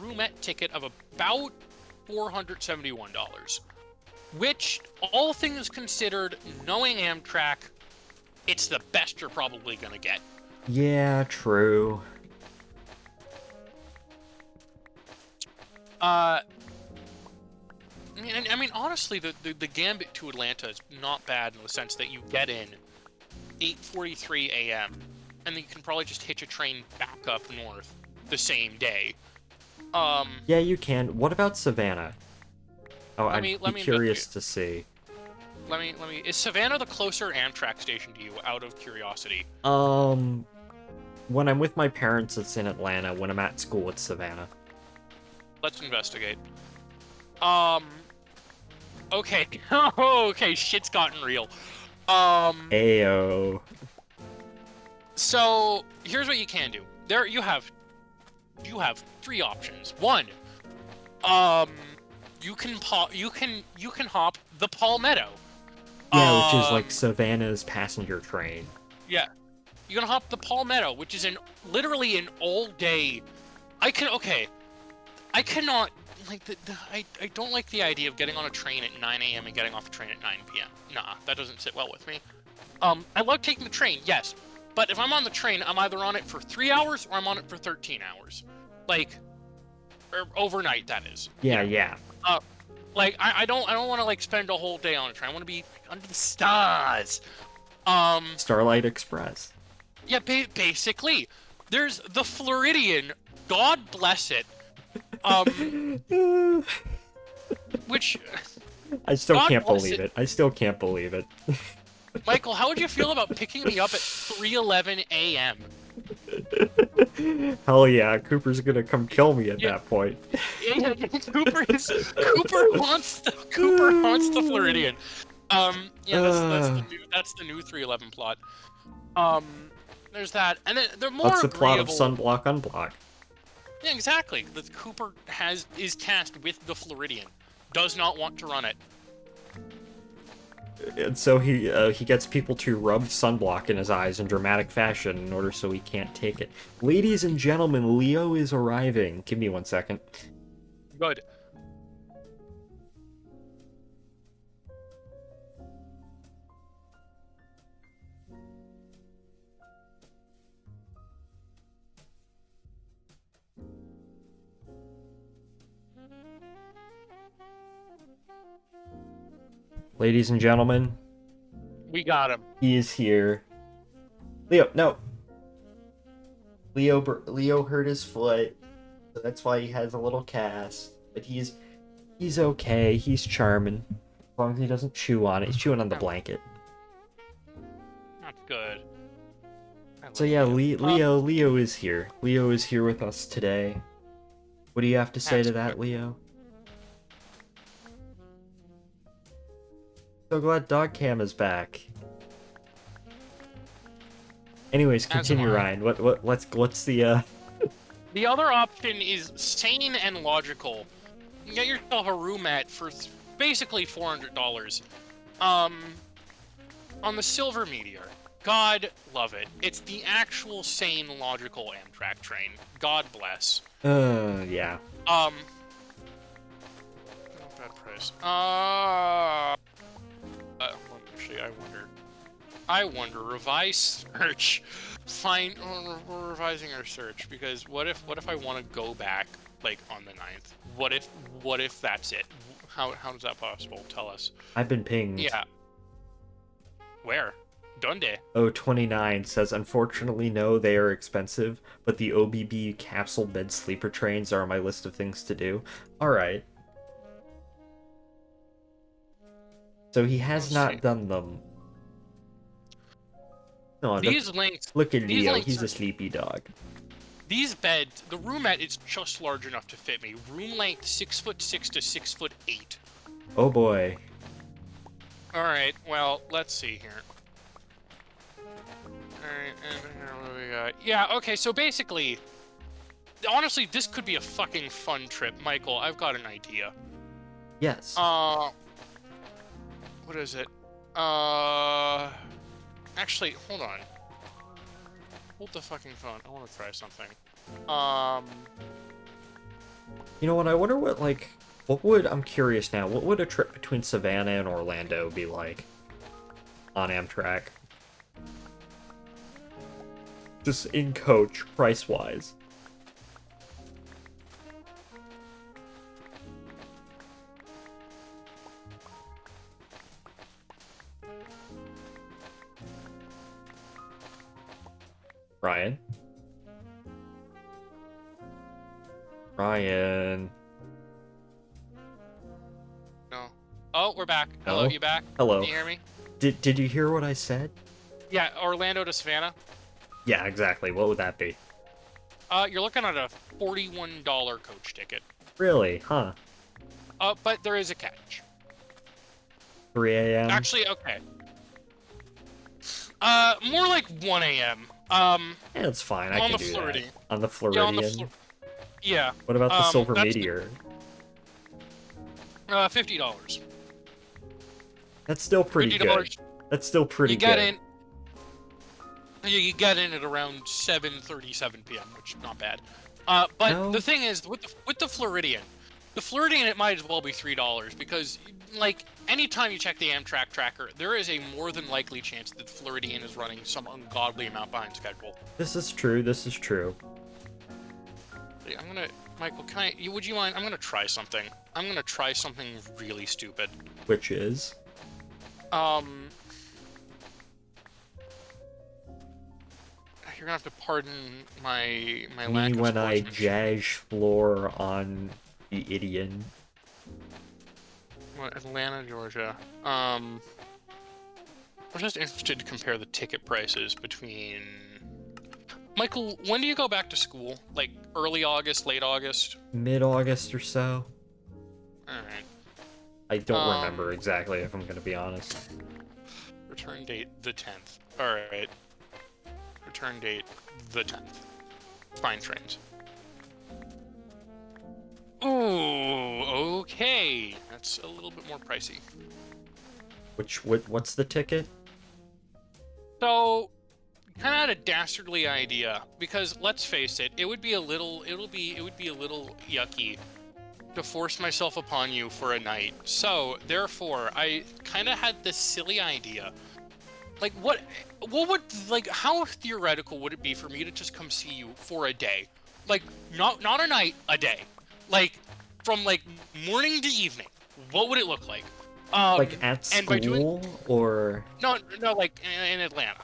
roomette ticket of about $471. Which, all things considered, knowing Amtrak, it's the best you're probably gonna get. Yeah, true. I mean, honestly, the gambit to Atlanta is not bad in the sense that you get in 8:43 a.m. and then you can probably just hitch a train back up north the same day. Yeah, you can. What about Savannah? Oh, Let I'd me be curious investigate. to see. Let me. Is Savannah the closer Amtrak station to you? Out of curiosity. When I'm with my parents, it's in Atlanta. When I'm at school, it's Savannah. Let's investigate. Um. Okay. Okay. Shit's gotten real. Ayo. So here's what you can do. There you have three options. One, you can hop the Palmetto. Yeah, which is like Savannah's passenger train. Yeah, you can hop the Palmetto, which is literally an all day. I cannot like I don't like the idea of getting on a train at 9 a.m. and getting off a train at 9 p.m. Nah, that doesn't sit well with me. I love taking the train, yes, but if I'm on the train, I'm either on it for 3 hours or I'm on it for 13 hours, like, or overnight, that is. Yeah, You know? yeah. Like I don't want to like spend a whole day on a train. I want to be under the stars. Starlight Express. Yeah, basically, there's the Floridian. God bless it. Which I still God can't bless believe it. it. I still can't believe it. Michael, how would you feel about picking me up at 3:11 a.m.? Hell yeah, Cooper's gonna come kill me at Yeah. that point. Yeah, Cooper haunts the Floridian. Yeah, that's the new 311 plot. There's that, and then they're more That's the plot of agreeable. Sunblock Unblock. Yeah, exactly. The Cooper is tasked with the Floridian, does not want to run it. And so he gets people to rub sunblock in his eyes in dramatic fashion in order so he can't take it. Ladies and gentlemen, Leo is arriving. Give me 1 second. Good. Ladies and gentlemen, We got him. he is here. Leo, no. Leo hurt his foot, so that's why he has a little cast. But he's okay. He's charming, as long as he doesn't chew on it. He's chewing on the blanket. That's good. So yeah, Leo is here. Leo is here with us today. What do you have to say to that, Leo? So glad Dog Cam is back. Anyways, continue, Ryan. What's the The other option is sane and logical. You get yourself a roomette for basically $400. On the Silver Meteor. God love it. It's the actual sane, logical Amtrak train. God bless. yeah. Not bad price. Actually, I wonder. Revise search. Fine. We're revising our search because what if I want to go back like on the 9th? What if that's it? How is that possible? Tell us. I've been pinged. Yeah. Where? Donde? 029 says, unfortunately, no, they are expensive, but the OBB capsule bed sleeper trains are on my list of things to do. Alright. So he has not done them. No, These lengths, look at these Leo. lengths He's are, a sleepy dog. these beds, the roomette is just large enough to fit me. Room length 6'6" to 6'8". Oh boy. All right, well, let's see here. All right, and here, what do we got? Yeah, okay, so basically, honestly, this could be a fucking fun trip. Michael, I've got an idea. Yes. What is it? Actually, hold on. Hold the fucking phone. I want to try something. You know what? I wonder what would, I'm curious now, what would a trip between Savannah and Orlando be like on Amtrak? Just in coach, price-wise. Ryan? Ryan? No. Oh, we're back. Hello, No? you back? Hello. Can you hear me? Did you hear what I said? Yeah, Orlando to Savannah. Yeah, exactly. What would that be? You're looking at a $41 coach ticket. Really? Huh. But there is a catch. 3 a.m.? Actually, okay. More like 1 a.m. Yeah, it's fine. I on can the do Floridian. that. On the Yeah, Floridian? Yeah. What about the Silver that's Meteor? $50. That's still pretty good. $50. That's still pretty You get good. in. You get in at around 7:37 p.m., which is not bad. But No. the thing is, with the Floridian, it might as well be $3 because, like, anytime you check the Amtrak tracker, there is a more than likely chance that Floridian is running some ungodly amount behind schedule. This is true. This is true. I'm gonna, Michael, would you mind? I'm gonna try something. I'm gonna try something really stupid. Which is? You're gonna have to pardon my Me lack of when I sportsmanship. jazz floor on the Idion. What, Atlanta, Georgia. I was just interested to compare the ticket prices between... Michael, when do you go back to school? Like, early August, late August? Mid-August or so? Alright. I don't remember exactly, if I'm gonna be honest. Return date, the 10th. Alright. Return date, the 10th. Fine trains. Ooh, okay. That's a little bit more pricey. What's the ticket? So, kind of had a dastardly idea because let's face it, it would be a little yucky to force myself upon you for a night. So, therefore, I kind of had this silly idea. Like, what would, like, how theoretical would it be for me to just come see you for a day? Like, not a night, a day. Like, from, like, morning to evening. What would it look like? Like at school, or No, like, in Atlanta.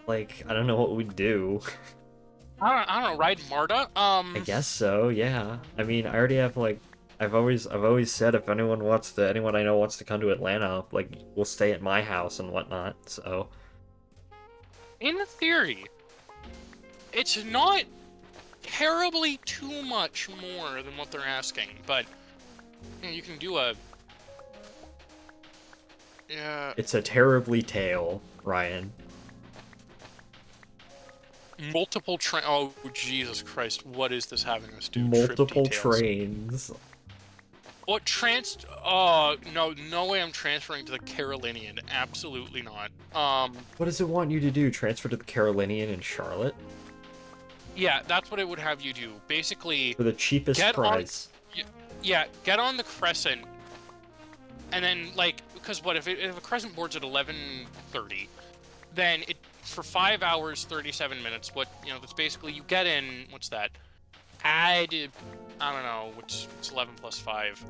like, I don't know what we'd do. I don't know, ride Marta? I guess so, yeah. I mean, I already have like, I've always said if anyone I know wants to come to Atlanta, like, we'll stay at my house and whatnot. So, in theory, it's not terribly too much more than what they're asking, but you know, you can do a... Yeah. it's a terribly tale, Ryan. Multiple train... Oh, Jesus Christ, what is this having us do? Multiple Trip details. trains. What Oh, no way I'm transferring to the Carolinian. Absolutely not. What does it want you to do? Transfer to the Carolinian in Charlotte? Yeah, that's what it would have you do. Basically... For the cheapest price. Yeah, get on the Crescent, and then, like, because what, if a Crescent board's at 11:30, then it, for 5 hours, 37 minutes, that's basically, you get in, what's that? Add, I don't know, it's 11 plus 5,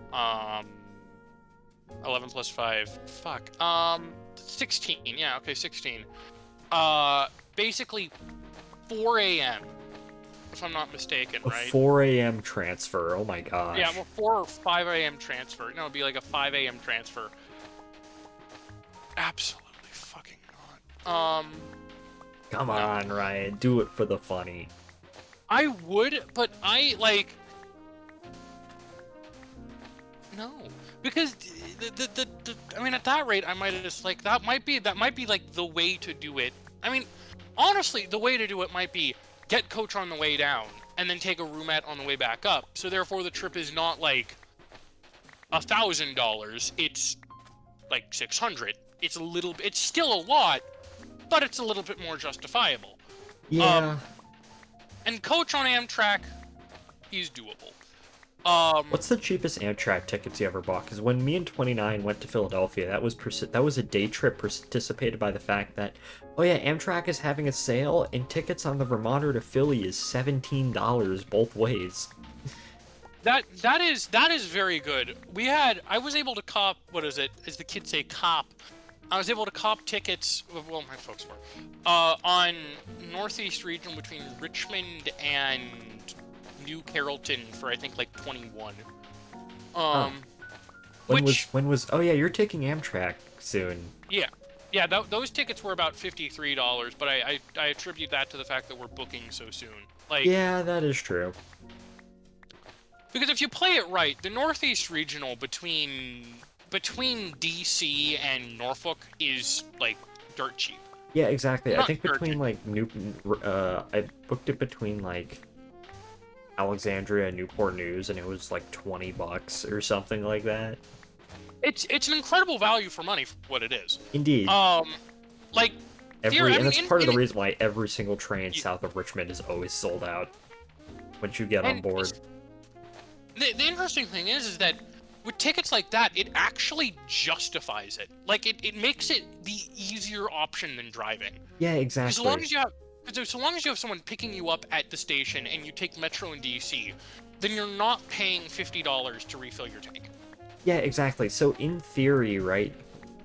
11 plus 5, fuck, 16, yeah, okay, 16. Basically, 4 a.m., if I'm not mistaken, A right? 4 a.m. transfer, oh my gosh. Yeah, well, 4 or 5 a.m. transfer. No, it'd be like a 5 a.m. transfer. Absolutely fucking Come No. on, Ryan, do it for the funny. I would, but I like no, because I mean, at that rate, I might just like that might be like the way to do it. I mean, honestly, the way to do it might be get coach on the way down and then take a roomette on the way back up. So therefore, the trip is not like $1,000. It's like 600. It's still a lot, but it's a little bit more justifiable. Yeah. And coach on Amtrak is doable. What's the cheapest Amtrak tickets you ever bought? Because when me and 29 went to Philadelphia, that was a day trip precipitated by the fact that, oh yeah, Amtrak is having a sale, and tickets on the Vermonter to Philly is $17 both ways. That is very good. I was able to cop, what is it, as the kids say, cop. I was able to cop tickets, well, my folks were, on Northeast region between Richmond and New Carrollton for I think like 21. When was? Oh yeah, you're taking Amtrak soon. Yeah, those tickets were about $53, but I attribute that to the fact that we're booking so soon. Like, yeah, that is true. Because if you play it right, the Northeast regional between DC and Norfolk is like dirt cheap. Yeah, exactly. Not I think between urgent. like I booked it between like Alexandria and Newport News, and it was like $20 or something like that. It's an incredible value for money for what it is. Indeed. Like And that's part of the reason why every single train south of Richmond is always sold out once you get on board. The interesting thing is that with tickets like that, it actually justifies it. Like it makes it the easier option than driving. Yeah, exactly. So long as you have someone picking you up at the station and you take Metro in DC, then you're not paying $50 to refill your tank. Yeah, exactly. So in theory, right,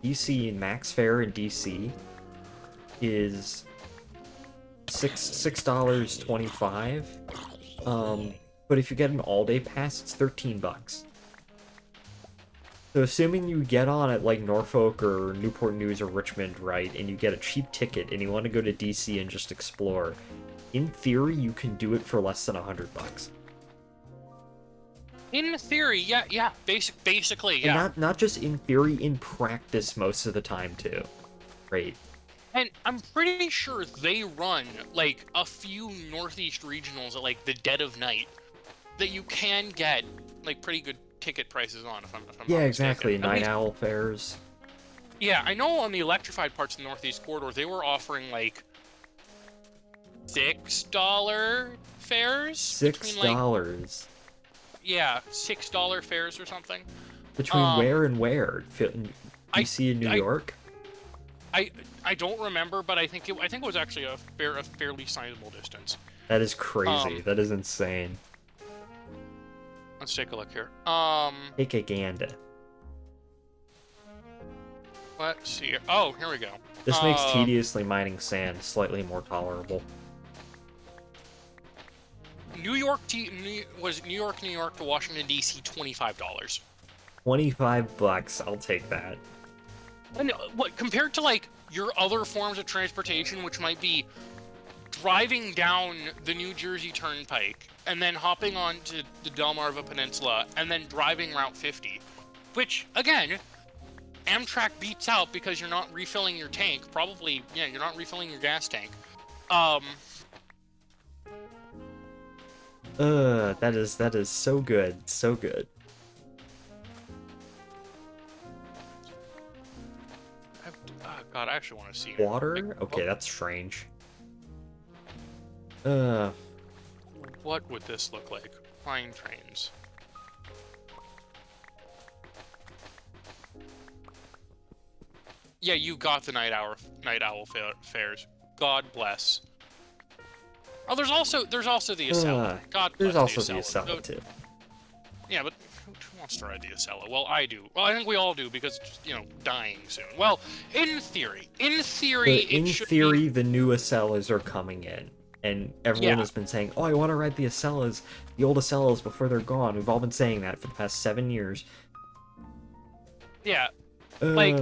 DC max fare in DC is $6.25. But if you get an all-day pass, it's $13. So assuming you get on at like Norfolk or Newport News or Richmond, right, and you get a cheap ticket and you want to go to DC and just explore, in theory you can do it for less than $100. In theory, yeah, basically, yeah. And not just in theory, in practice most of the time too, right? And I'm pretty sure they run like a few Northeast regionals at like the dead of night that you can get like pretty good ticket prices on. If I'm yeah, not exactly. mistaken. Night owl fares. Yeah, I know on the electrified parts of the Northeast corridor they were offering like $6 fares. $6. Yeah, $6 fares or something. Between where and where? DC and New York? I don't remember, but I think it was actually a fairly sizable distance. That is crazy. That is insane. Let's take a look here. Take a gander. Let's see. Oh, here we go. This makes tediously mining sand slightly more tolerable. New York to Washington D.C. $25. $25. I'll take that. And what compared to like your other forms of transportation, which might be driving down the New Jersey Turnpike and then hopping onto the Delmarva Peninsula and then driving Route 50, which again, Amtrak beats out because you're not refilling your tank. Probably, yeah, you're not refilling your gas tank. That is so good, so good. God, I actually want to see water. Like, okay, that's strange. What would this look like? Flying trains. Yeah, you got the night owl fares. God bless. Oh, there's also the Acela. God bless. There's also the Acela Acela too. Yeah, but who wants to ride the Acela? Well, I do. Well, I think we all do because it's, dying soon. Well, in theory, the new Acelas are coming in, and everyone has been saying, "Oh, I want to ride the Acelas, the old Acelas before they're gone." We've all been saying that for the past 7 years. Yeah, like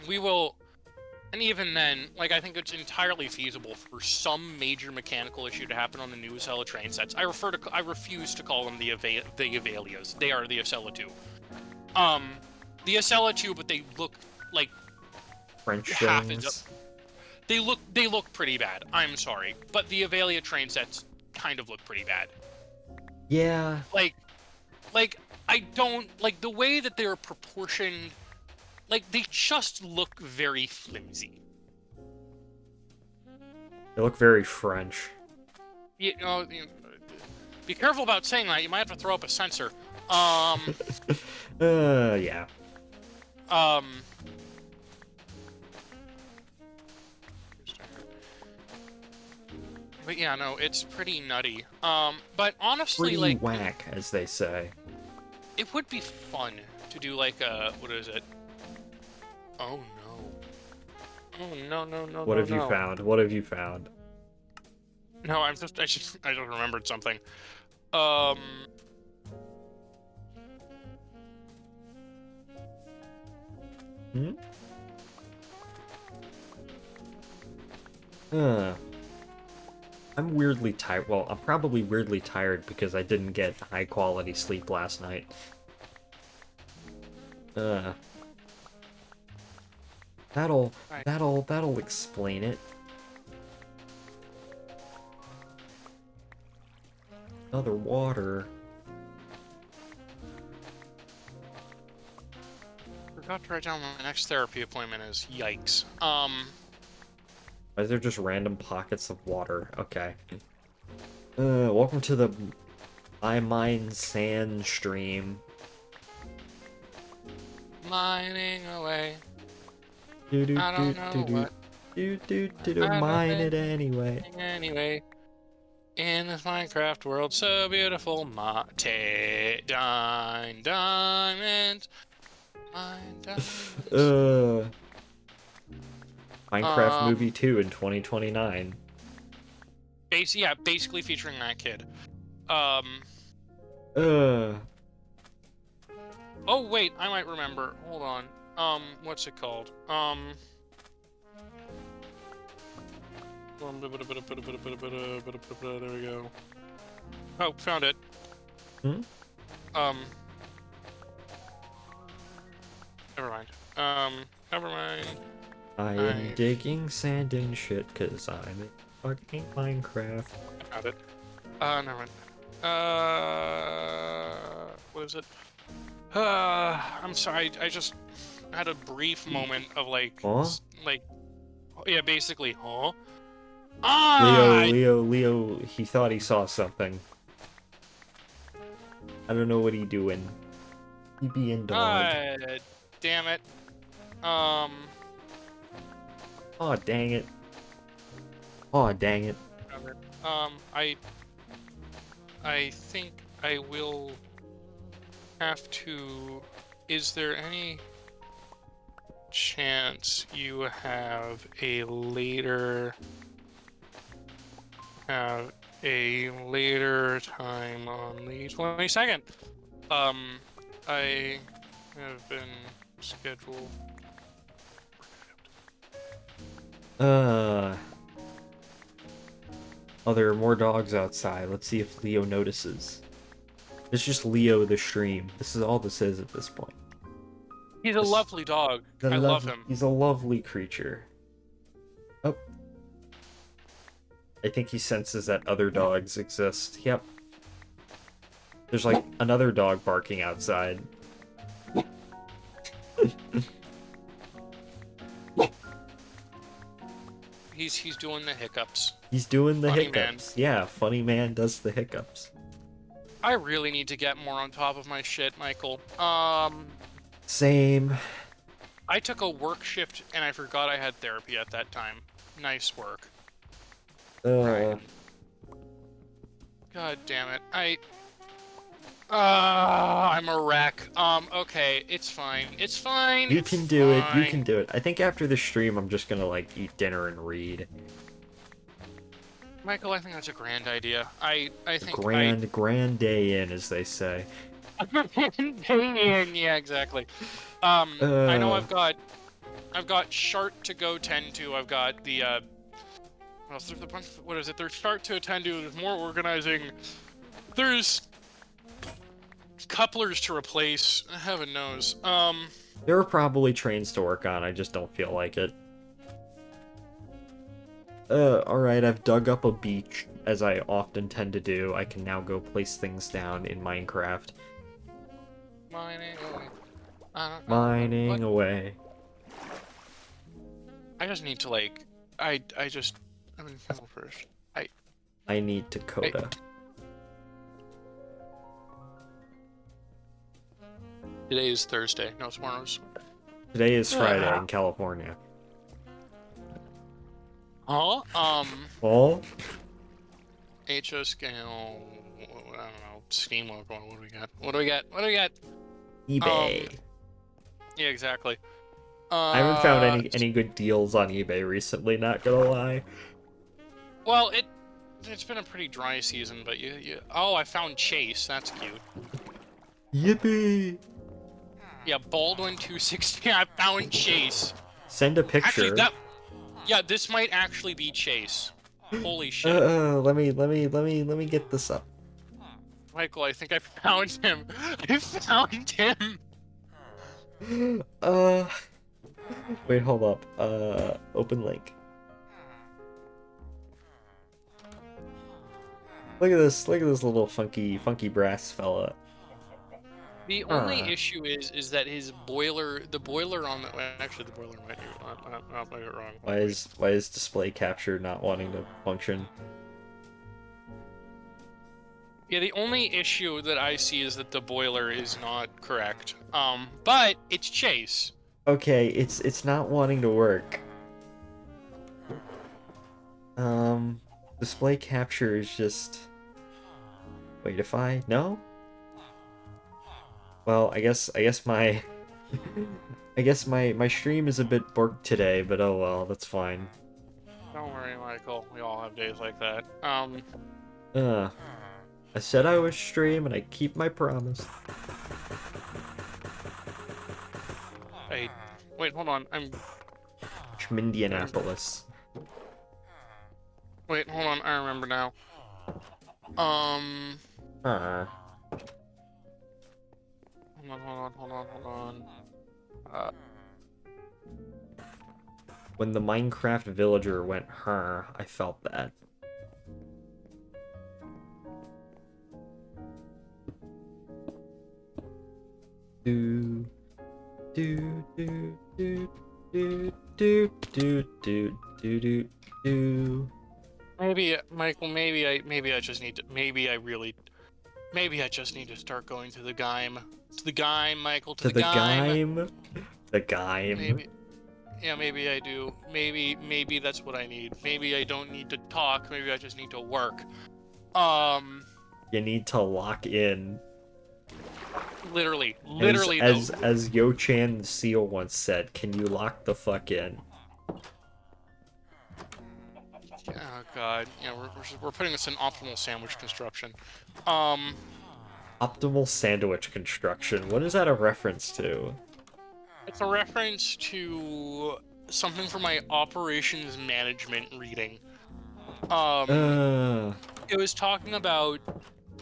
we will. And even then, like, I think it's entirely feasible for some major mechanical issue to happen on the new Acela train sets. I refuse to call them the Avelias. They are the Acela 2. The Acela 2, but they look like French half as things. they look pretty bad. I'm sorry, but the Avelia train sets kind of look pretty bad. Yeah. Like I don't like the way that they're proportioned. Like, they just look very flimsy. They look very French. You know, be careful about saying that. You might have to throw up a sensor. Yeah. But yeah, no, it's pretty nutty. But honestly, Pretty like, whack, as they say. it would be fun to do, like, what is it? Oh, no. Oh, no, What have you no. found? What have you found? No, I just remembered something. Hmm? I'm weirdly tired. Well, I'm probably weirdly tired because I didn't get high quality sleep last night. That'll Right. that'll explain it. Another water. Forgot to write down my next therapy appointment is. Yikes. Why is there just random pockets of water? Okay. Welcome to the I Mine Sand stream. Mining away. Do do I do don't know do do what. do I mine don't it anyway. Anyway, in this Minecraft world so beautiful, diamonds, mine diamonds. Minecraft movie 2 in 2029. Basically featuring that kid. Oh wait, I might remember. Hold on. What's it called? There we go. Oh, found it. Hmm? Never mind. Never mind. I am digging sand and shit because I'm in fucking Minecraft. Got it. Never mind. What is it? I'm sorry. I just had a brief moment of like, Huh? yeah, basically, huh? Leo, he thought he saw something. I don't know what he doing. He being dog. Damn it. Aw, dang it. Aw, dang it. I think I will have to... Is there any chance you have a later time on the 22nd? I have been scheduled. Oh, there are more dogs outside. Let's see if Leo notices. It's just Leo the stream. This is all this is at this point. He's a lovely dog. I love him. He's a lovely creature. Oh. I think he senses that other dogs exist. Yep. There's like another dog barking outside. He's doing the hiccups. He's doing the Funny hiccups. Man. Yeah, funny man does the hiccups. I really need to get more on top of my shit, Michael. Same. I took a work shift and I forgot I had therapy at that time. Nice work. Right. God damn it. I'm a wreck. Okay, it's fine. It's fine. You can do it. You can do it. I think after the stream, I'm just gonna, like, eat dinner and read. Michael, I think that's a grand idea. I think grand day in, as they say. Yeah, exactly. I know I've got I've got Shart to go tend to. I've got the what is it? There's Shart to attend to. There's more organizing. There's couplers to replace. Heaven knows. There are probably trains to work on. I just don't feel like it. Alright, I've dug up a beach, as I often tend to do. I can now go place things down in Minecraft. Mining away. Mining away. I just need to like. I'm in Himmel first. I need Dakota. Today is Thursday. No, tomorrow's. Today is Friday in California. Oh, Oh? HO scale. I don't know. Steam logo. What do we got? What do we got? What do we got? eBay. Yeah, exactly. I haven't found any good deals on eBay recently, not gonna lie. Well, it's been a pretty dry season, but you. Oh, I found Chase. That's cute. Yippee! Yeah, Baldwin 260. I found Chase. Send a picture. Actually, yeah, this might actually be Chase. Holy shit. Let me get this up. Michael, I think I found him. I found him. Wait, hold up. Open link. Look at this little funky brass fella. The only issue is that the boiler on the, actually the boiler might be it wrong. Why is display capture not wanting to function? Yeah, the only issue that I see is that the boiler is not correct. But it's Chase. Okay, it's not wanting to work. Display capture is just. Wait, if I no? Well, I guess my my stream is a bit borked today, but oh well, that's fine. Don't worry, Michael. We all have days like that. I said I would stream, and I keep my promise. Wait, hold on. From Indianapolis. Wait, hold on. I remember now. Hold on. When the Minecraft villager went I felt that. Do do do do do do do do do do. Maybe, Michael. Maybe I just need to. Maybe I just need to start going to the Gaim. To the Gaim, Michael. To the Gaim. The Gaim. Maybe. Yeah, maybe I do. Maybe that's what I need. Maybe I don't need to talk. Maybe I just need to work. You need to lock in. Literally. As Yo-Chan the Seal once said, can you lock the fuck in? Oh god. Yeah, we're putting this in optimal sandwich construction. Optimal sandwich construction. What is that a reference to? It's a reference to something from my operations management reading. It was talking about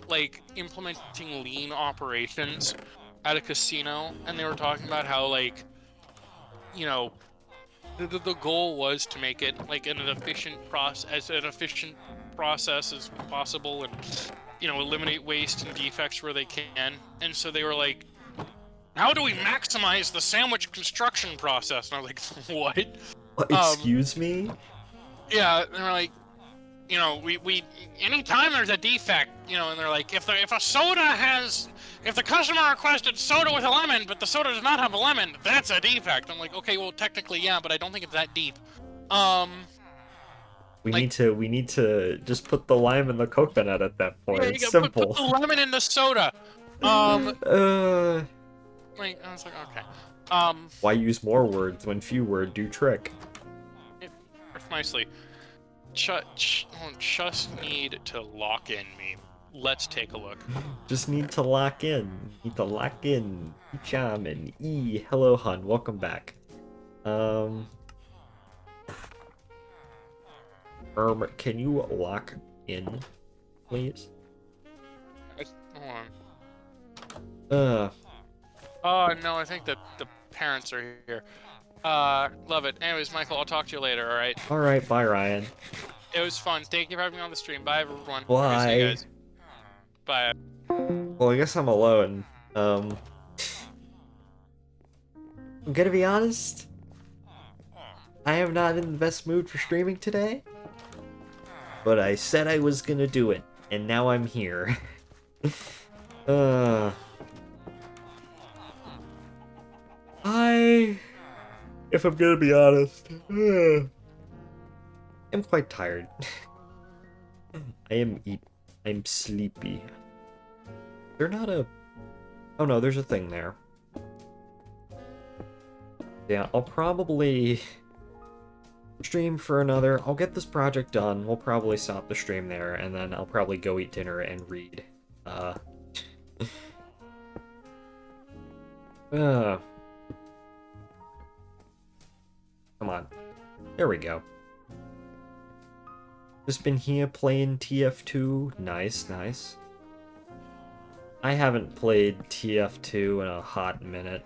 like implementing lean operations at a casino, and they were talking about how like, you know, the goal was to make it like an efficient process as possible, and you know, eliminate waste and defects where they can. And so they were like, how do we maximize the sandwich construction process? And I was like, what? Excuse me? Yeah, and they're like, you know, we anytime there's a defect, you know, and they're like, if the customer requested soda with a lemon, but the soda does not have a lemon, that's a defect. I'm like, okay, well, technically, yeah, but I don't think it's that deep. We need to just put the lime in the coconut at that point. Yeah, it's simple. Put the lemon in the soda. Like, I was like, okay. Why use more words when few words do trick? Nicely. Just need to lock in me. Let's take a look. Just need to lock in. Need to lock in. Chaman. Hello, hun. Welcome back. Um, can you lock in, please? Hold on. Uh, Oh, no, I think that the parents are here. Love it. Anyways, Michael, I'll talk to you later, alright? alright, bye, Ryan. It was fun. Thank you for having me on the stream. Bye, everyone. Okay, see you Bye. guys. Bye. Well, I guess I'm alone. I'm gonna be honest, I am not in the best mood for streaming today, but I said I was gonna do it, and now I'm here. uh, if I'm gonna be honest, I'm quite tired. I'm sleepy. They're not a... Oh no, there's a thing there. Yeah, I'll probably stream for another... I'll get this project done, we'll probably stop the stream there, and then I'll probably go eat dinner and read. Come on. There we go. Just been here playing TF2. Nice, nice. I haven't played TF2 in a hot minute.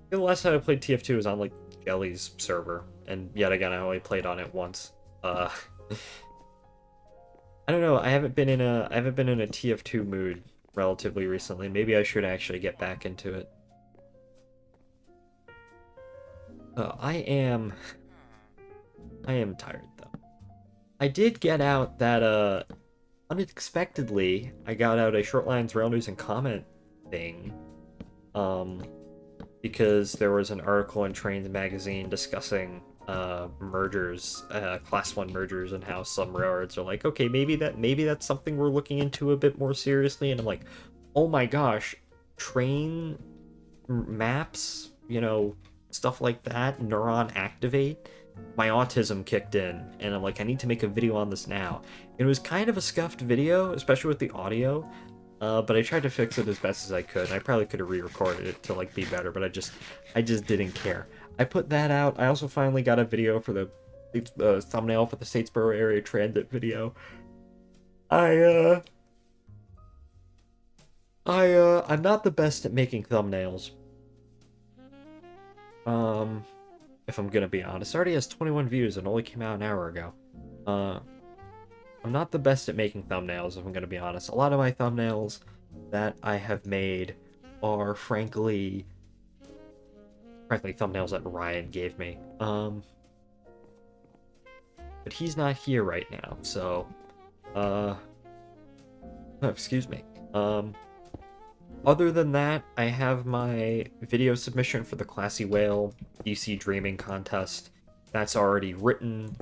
The last time I played TF2 was on, like, Jelly's server, and yet again, I only played on it once. I don't know, I haven't been in a TF2 mood relatively recently. Maybe I should actually get back into it. I am tired, though. I did get out that, unexpectedly, I got out a Short Lines Rail News and Comment thing, because there was an article in Trains Magazine discussing, mergers, Class 1 mergers, and how some railroads are like, okay, maybe that's something we're looking into a bit more seriously, and I'm like, oh my gosh, train maps, you know, stuff like that, Neuron Activate, my autism kicked in, and I'm like, I need to make a video on this now. It was kind of a scuffed video, especially with the audio, but I tried to fix it as best as I could, and I probably could have re-recorded it to, like, be better, but I just didn't care. I put that out. I also finally got a video for the thumbnail for the Statesboro area transit video. I'm not the best at making thumbnails. If I'm gonna be honest. It already has 21 views and only came out an hour ago. I'm not the best at making thumbnails, if I'm gonna be honest. A lot of my thumbnails that I have made are frankly thumbnails that Ryan gave me. But he's not here right now, so oh, excuse me. Other than that, I have my video submission for the Classy Whale DC Dreaming contest. That's already written,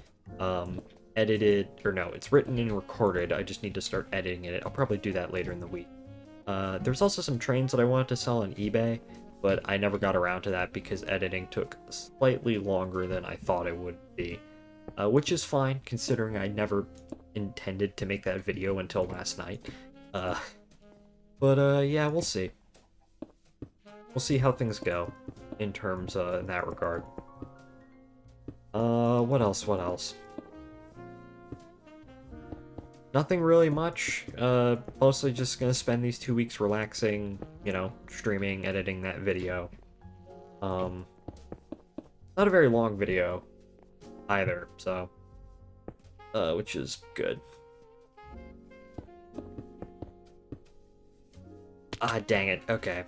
edited, or no, it's written and recorded. I just need to start editing it. I'll probably do that later in the week. There's also some trains that I wanted to sell on eBay, but I never got around to that because editing took slightly longer than I thought it would be. Which is fine, considering I never intended to make that video until last night. But yeah, we'll see. We'll see how things go in terms in that regard. What else? Nothing really much. Mostly just gonna spend these 2 weeks relaxing, you know, streaming, editing that video. Not a very long video either, so which is good. Ah, dang it. Okay.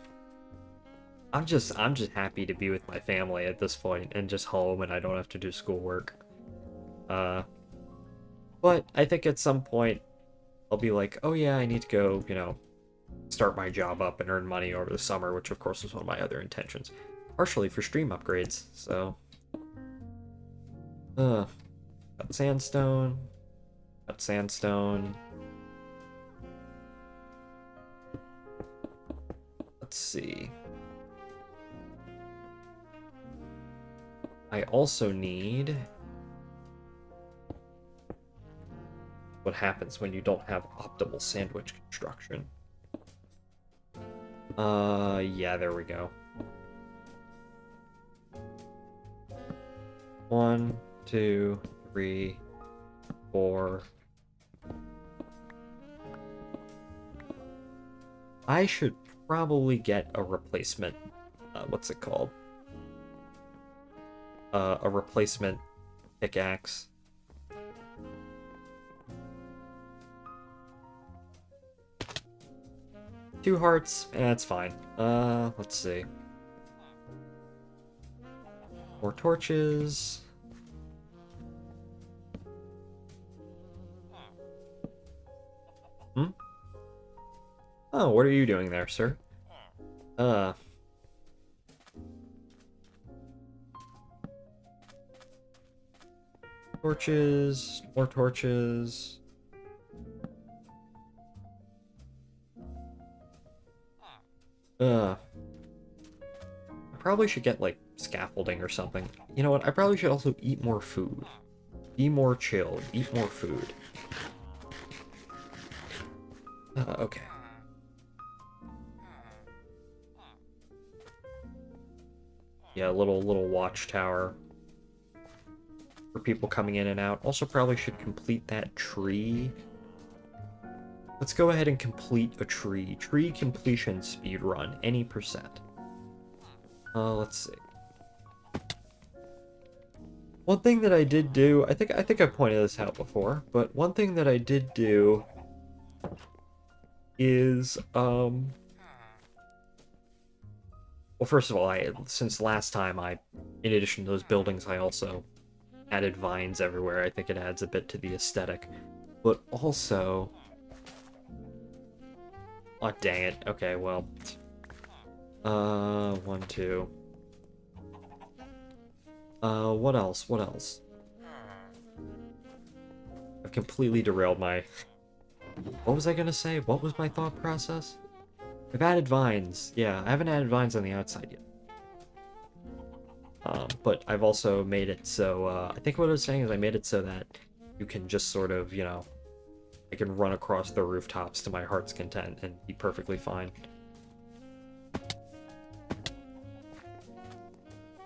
I'm just happy to be with my family at this point and just home, and I don't have to do schoolwork. But I think at some point I'll be like, oh yeah, I need to go, you know, start my job up and earn money over the summer, which of course was one of my other intentions. Partially for stream upgrades, so. Got sandstone. Got sandstone. Let's see. I also need... what happens when you don't have optimal sandwich construction. Yeah, there we go. 1, 2, 3, 4. I should probably get a replacement. What's it called? A replacement pickaxe. Two hearts, that's fine. Let's see. More torches. Hmm? Oh, what are you doing there, sir? Torches, more torches. I probably should get, like, scaffolding or something. You know what? I probably should also eat more food. Be more chill. Eat more food. Okay. Yeah, little watchtower for people coming in and out. Also probably should complete that tree. Let's go ahead and complete a tree. Tree completion speed run, any percent. Let's see. One thing that I did do, I think I pointed this out before, but one thing that I did do is well, first of all, since last time in addition to those buildings, I also added vines everywhere. I think it adds a bit to the aesthetic. But also, oh dang it. Okay, well, 1, 2. What else? What else? I've completely derailed my... What was I gonna say? What was my thought process? I've added vines. Yeah, I haven't added vines on the outside yet. But I've also made it so, I think what I was saying is I made it so that you can just sort of, you know, I can run across the rooftops to my heart's content and be perfectly fine.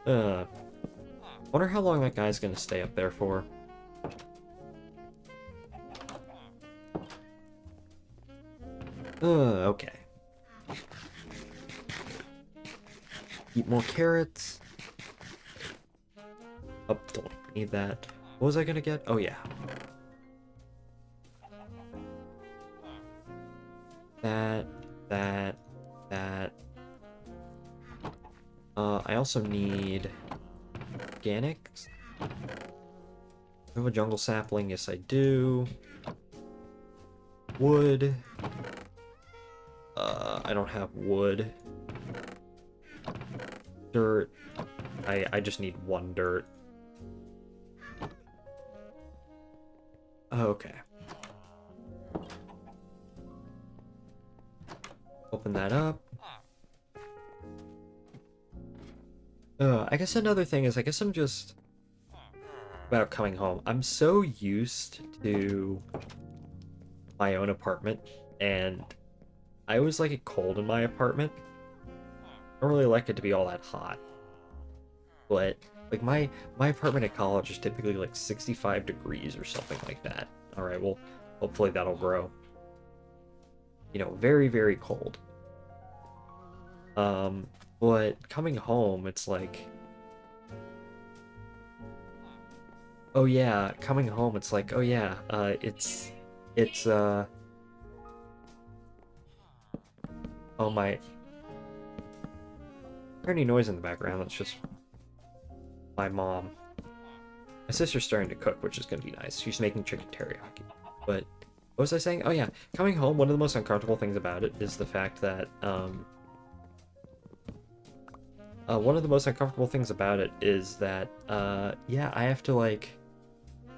Wonder how long that guy's gonna stay up there for. Okay. Eat more carrots. Oh, don't need that. What was I gonna get? Oh, yeah. That. I also need organics. Do I have a jungle sapling? Yes, I do. Wood. I don't have wood. Dirt. I just need 1 dirt. Okay. Open that up. I guess another thing is, I guess I'm just... About coming home. I'm so used to my own apartment, and I always like it cold in my apartment. I don't really like it to be all that hot. But, like, my apartment at college is typically, like, 65 degrees or something like that. Alright, well, hopefully that'll grow. You know, very, very cold. But coming home, it's like... Oh yeah, coming home, it's like, oh yeah, it's, oh my... Any noise in the background, that's just my mom. My sister's starting to cook, which is gonna be nice. She's making chicken teriyaki. But, what was I saying? Oh yeah, coming home, one of the most uncomfortable things about it is the fact that, one of the most uncomfortable things about it is that, yeah, I have to, like...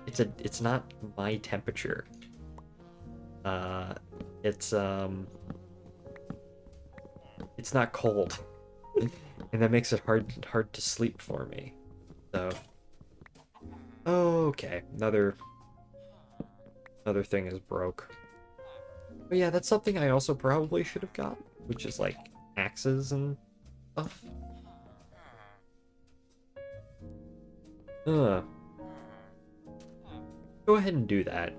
It's not my temperature. It's not cold. And that makes it hard to sleep for me. So... Okay, another thing is broke. But yeah, that's something I also probably should have got, which is, like, axes and stuff. Go ahead and do that.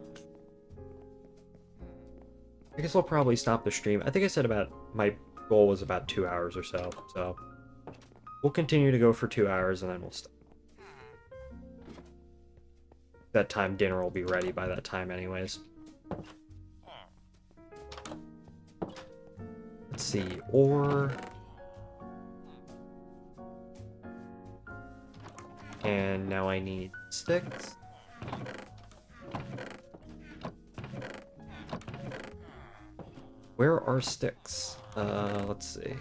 I guess I'll probably stop the stream. I think I said my goal was about 2 hours or so. So we'll continue to go for 2 hours and then we'll stop. That time dinner will be ready by that time anyways. Let's see, ore. And now I need sticks. Where are sticks? Let's see.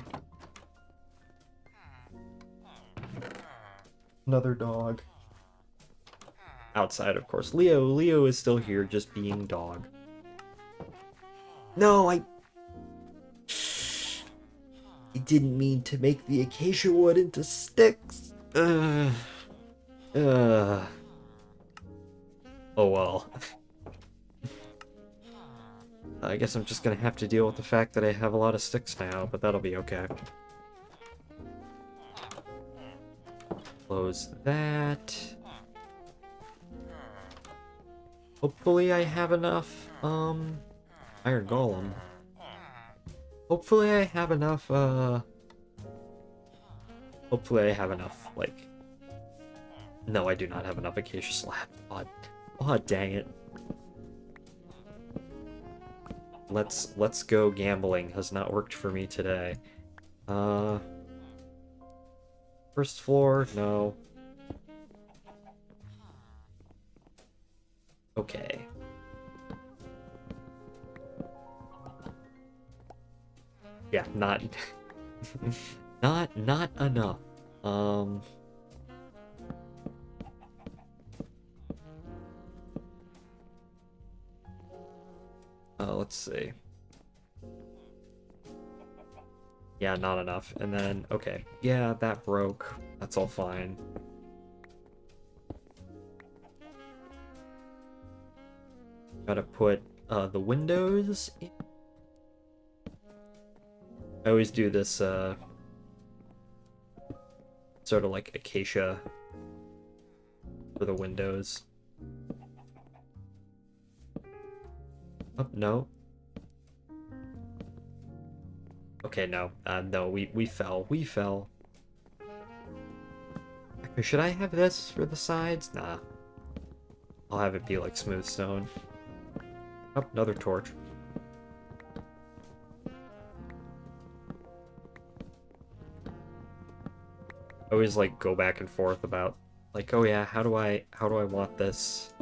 Another dog. Outside, of course. Leo is still here, just being dog. No, I didn't mean to make the acacia wood into sticks. Oh well. I guess I'm just gonna have to deal with the fact that I have a lot of sticks now, but that'll be okay. Close that. Hopefully I have enough, iron golem. Hopefully I have enough, like... No, I do not have enough acacia slab. Oh, dang it. Let's go gambling. Has not worked for me today. First floor, no. Okay. Yeah, not not enough. Let's see. Yeah, not enough. And then, okay. Yeah, that broke. That's all fine. Gotta put the windows in. I always do this sort of like acacia for the windows. Oh, no. Okay, no. No, we fell. We fell. Should I have this for the sides? Nah. I'll have it be like smooth stone. Oh, another torch. I always like go back and forth about like, oh yeah, how do I want this?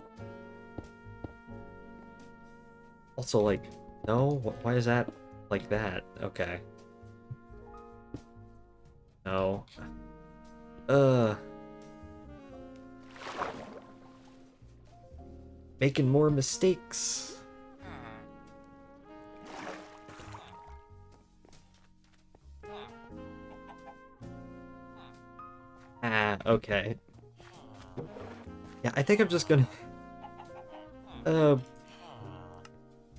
Also, like, no, why is that like that? Okay. No. Making more mistakes. Ah, okay. Yeah, I think I'm just gonna...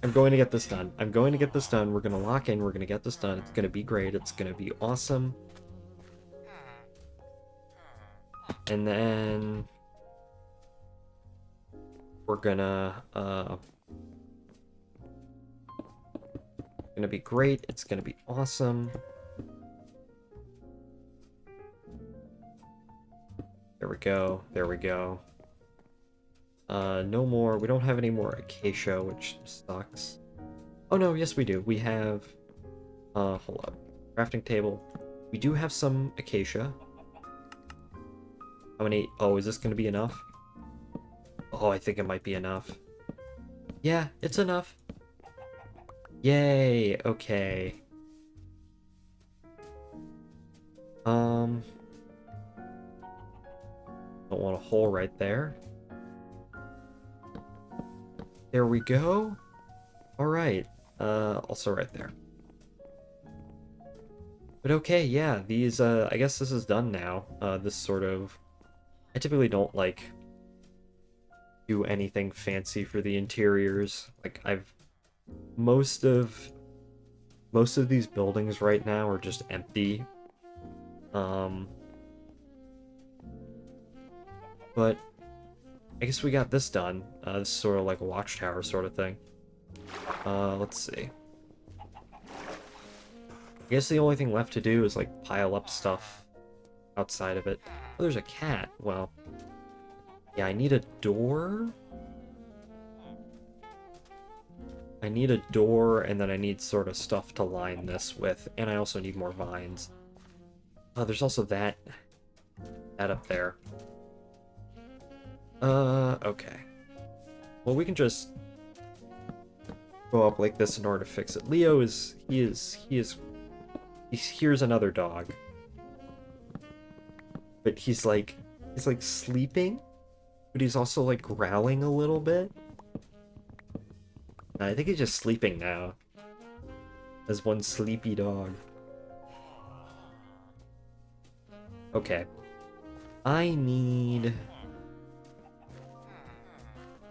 I'm going to get this done. I'm going to get this done. We're gonna lock in. We're gonna get this done. It's gonna be great. It's gonna be awesome. And then... we're gonna be great. It's gonna be awesome. There we go. There we go. No more. We don't have any more acacia, which sucks. Oh no, yes we do. We have hold up. Crafting table. We do have some acacia. How many? Oh, is this gonna be enough? Oh, I think it might be enough. Yeah, it's enough. Yay, okay. Don't want a hole right there. There we go. Alright. Also right there. But okay, yeah, these, I guess this is done now. This sort of... I typically don't, like, do anything fancy for the interiors. Like, most of these buildings right now are just empty. But I guess we got this done. This is sort of like a watchtower sort of thing. Let's see. I guess the only thing left to do is like pile up stuff outside of it. Oh, there's a cat. Well, yeah, I need a door. I need a door, and then I need sort of stuff to line this with, and I also need more vines. Oh, there's also that up there. Okay. Well, we can just go up like this in order to fix it. Leo here's another dog. But he's like sleeping, but he's also like growling a little bit. I think he's just sleeping now. As one sleepy dog. Okay. I need...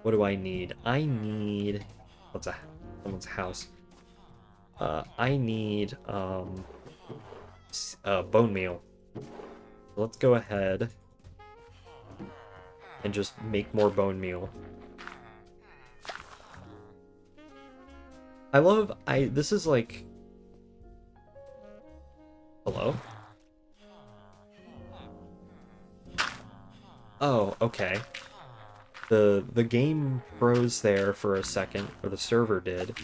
What do I need? I need... What's someone's house? I need, bone meal. Let's go ahead and just make more bone meal. This is like... Hello? Oh, okay. The game froze there for a second, or the server did.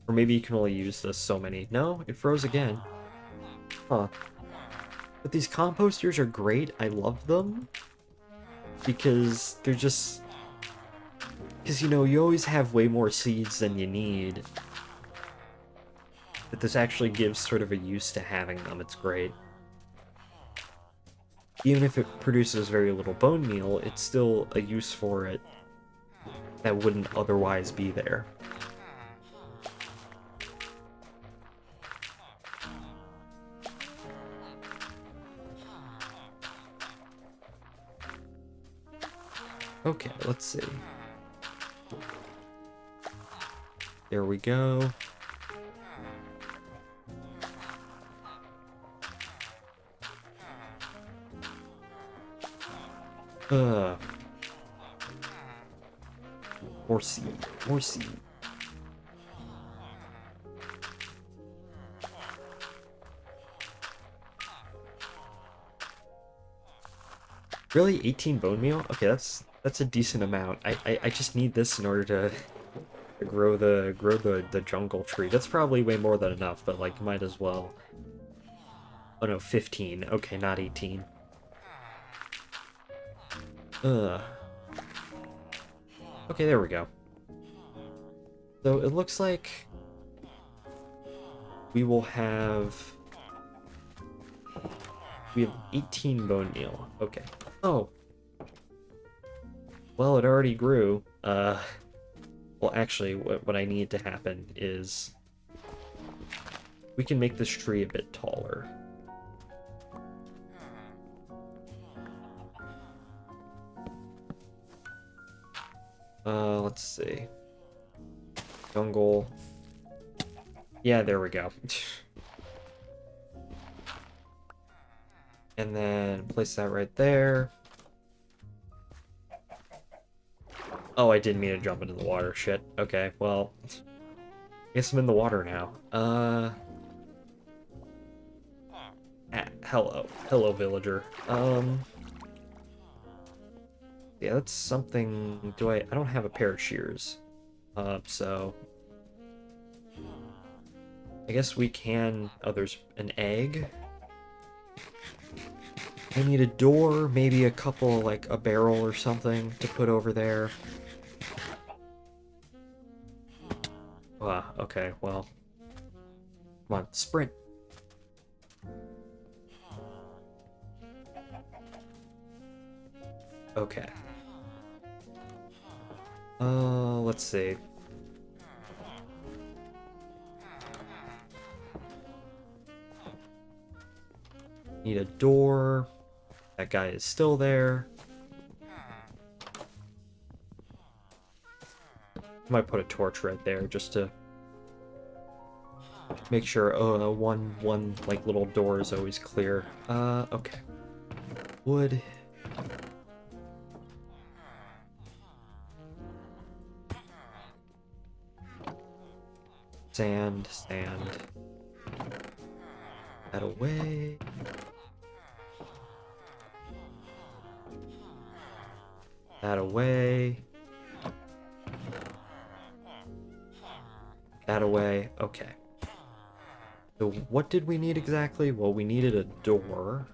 Or maybe you can only use this so many. No, it froze again. Huh. But these composters are great. I love them. Because they're just... Because, you know, you always have way more seeds than you need. But this actually gives sort of a use to having them. It's great. Even if it produces very little bone meal, it's still a use for it that wouldn't otherwise be there. Okay, let's see. There we go. More seed. More seed. Really? 18 bone meal? Okay, that's a decent amount. I just need this in order to grow the jungle tree. That's probably way more than enough, but like might as well. Oh no, 15. Okay, not 18. Okay, there we go. So it looks like we have 18 bone meal. Okay. Oh. Well, it already grew. Well, actually, what I need to happen is we can make this tree a bit taller. Let's see. Jungle. Yeah, there we go. And then place that right there. Oh, I didn't mean to jump into the water. Shit. Okay, well, I guess I'm in the water now. Hello, villager. Yeah, that's something. I don't have a pair of shears. So I guess we can. Oh, there's an egg. I need a door, maybe a couple, like a barrel or something to put over there. Okay, well. Come on, sprint. Okay. Let's see. Need a door. That guy is still there. Might put a torch right there just to make sure one like little door is always clear. Okay. Wood. Sand. That away. That away. That away. Okay. So what did we need exactly? Well, we needed a door.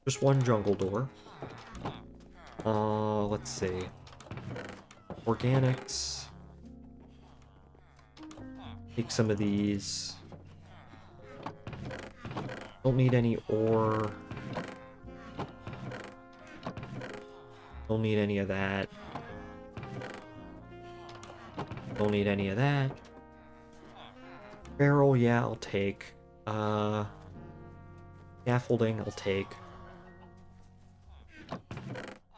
Just one jungle door. Let's see. Organics. Take some of these. Don't need any ore. Don't need any of that. Don't need any of that. Barrel, yeah, I'll take. Scaffolding, I'll take.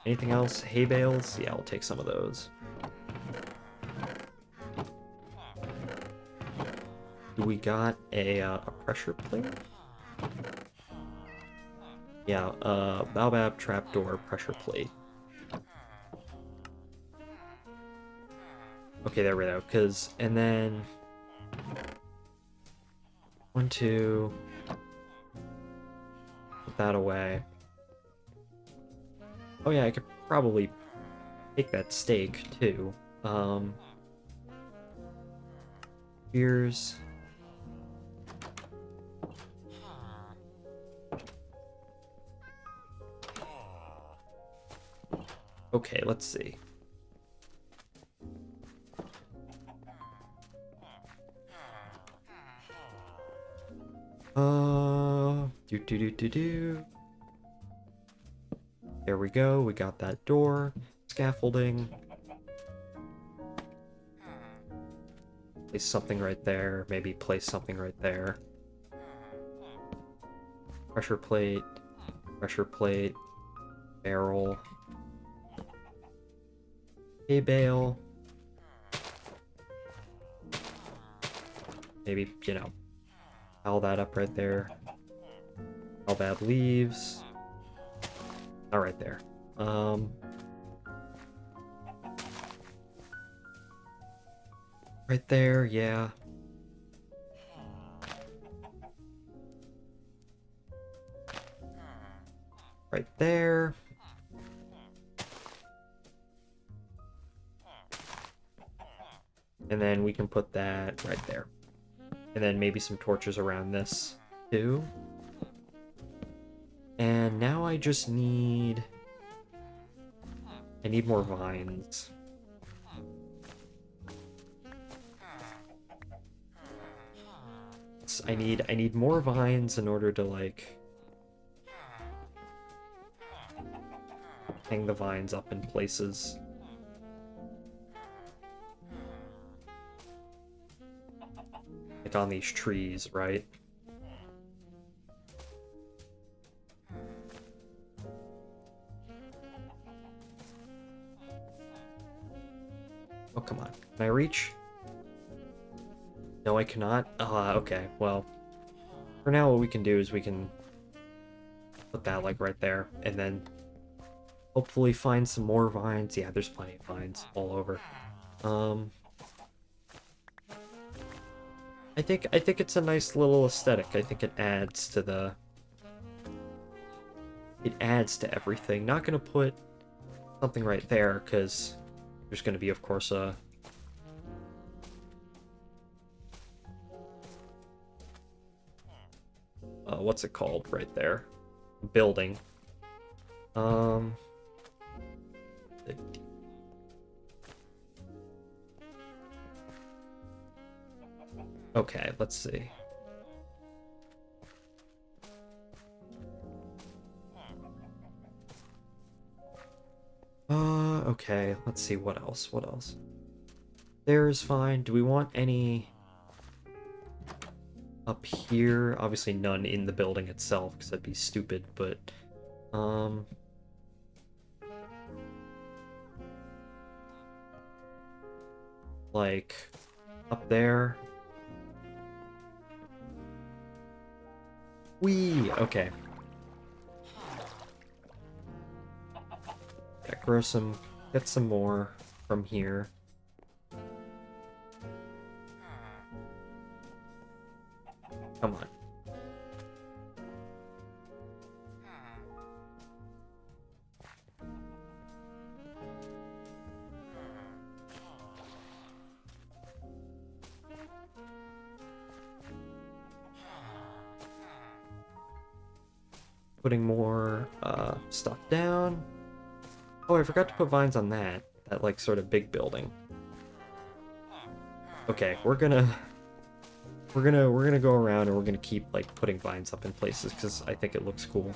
Anything else? Hay bales? Yeah, I'll take some of those. We got a pressure plate? Yeah, Baobab trapdoor pressure plate. Okay, there we go, and then... 1, 2... Put that away. Oh yeah, I could probably take that steak, too. Here's... Okay, let's see. Do. There we go, we got that door. Scaffolding. Place something right there, maybe place something right there. Pressure plate, barrel. Hay bale. Maybe, you know, pile that up right there. All bad leaves. Not right there. Right there, yeah. Right there. And then we can put that right there. And then maybe some torches around this, too. And now I just need... I need more vines. I need more vines in order to, like... hang the vines up in places. Like on these trees, right? Oh, come on. Can I reach? No, I cannot? Okay, well. For now, what we can do is we can put that, like, right there, and then hopefully find some more vines. Yeah, there's plenty of vines all over. I think it's a nice little aesthetic. I think it adds to the... It adds to everything. Not gonna put something right there, because there's gonna be, of course, a... what's it called right there? Building. Okay, let's see. Okay, let's see, what else? There is fine. Do we want any up here? Obviously none in the building itself, because that'd be stupid, but, like, up there. Whee! Okay. Yeah, grow some, get some more from here. Come on. Putting more stuff down. Oh, I forgot to put vines on that like sort of big building. Okay, we're gonna go around and we're gonna keep like putting vines up in places because I think it looks cool.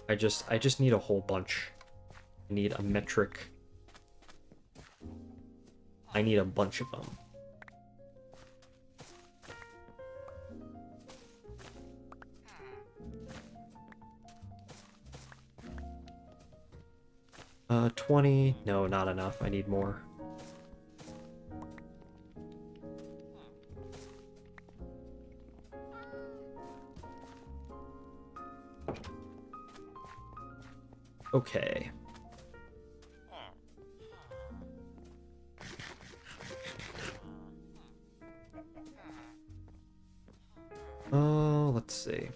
I just need a whole bunch. I need a metric. I need a bunch of them. Uh, 20. No, not enough. I need more. Okay. Oh, let's see.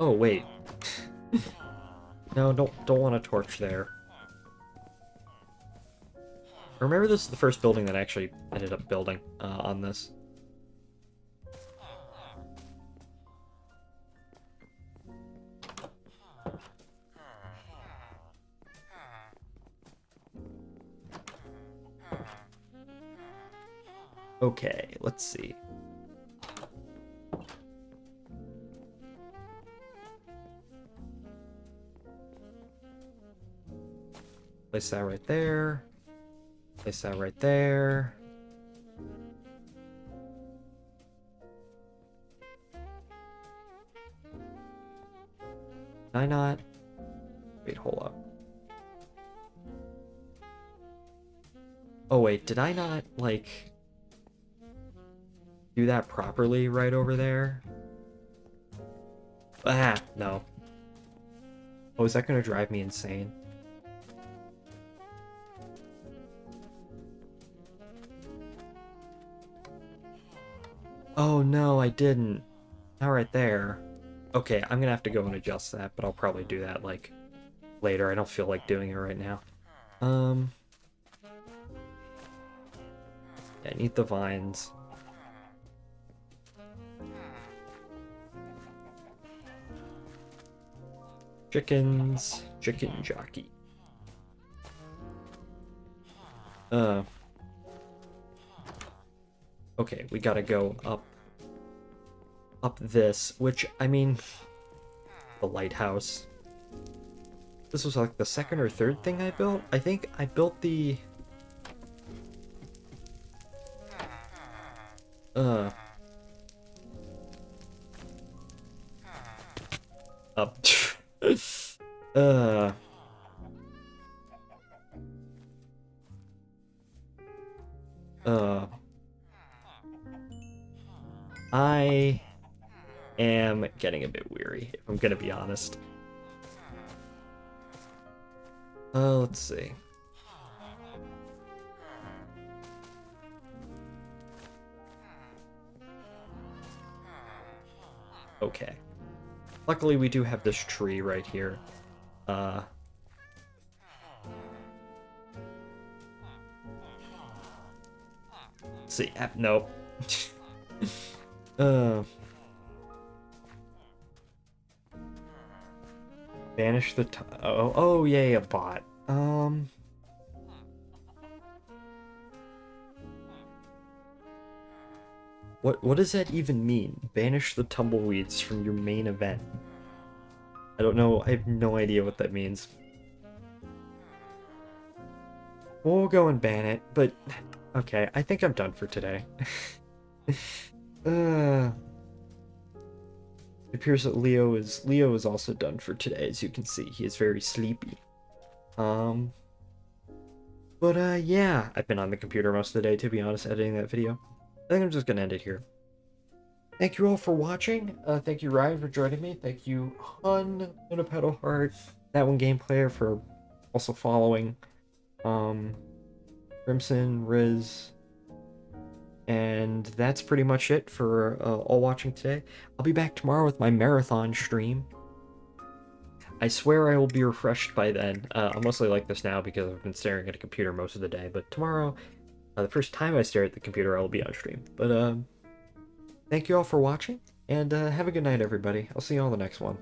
Oh, wait. No, don't want a torch there. I remember this is the first building that I actually ended up building on this. Okay, let's see. Place that right there. Place that right there. Can I not? Wait, hold up. Oh wait, did I not, like, do that properly right over there? Ah, no. Oh, is that gonna drive me insane? Oh no, I didn't. Not right there. Okay, I'm gonna have to go and adjust that, but I'll probably do that, like, later. I don't feel like doing it right now. Yeah, I need the vines. Chickens. Chicken jockey. Okay, we gotta go up this, which, I mean, the lighthouse. This was like the second or third thing I built. I think I built the... Up. I am getting a bit weary, if I'm gonna be honest. Let's see. Okay. Luckily, we do have this tree right here. Let's see. Nope. Banish the oh yeah, bot. What does that even mean? Banish the tumbleweeds from your main event. I don't know. I have no idea what that means. We'll go and ban it, but okay, I think I'm done for today. It appears that Leo is also done for today. As you can see, he is very sleepy. Yeah, I've been on the computer most of the day, to be honest, editing that video. I think I'm just gonna end it here. Thank you all for watching. Thank you, Ryan, for joining me. Thank you, Hun, Pedal Heart, That One Gameplayer, for also following. Crimson, Riz, and that's pretty much it for all watching today. I'll be back tomorrow with my marathon stream. I swear I will be refreshed by then. I'm mostly like this now because I've been staring at a computer most of the day, but tomorrow, the first time I stare at the computer, I will be on stream. But thank you all for watching, and have a good night, everybody. I'll see you all in the next one.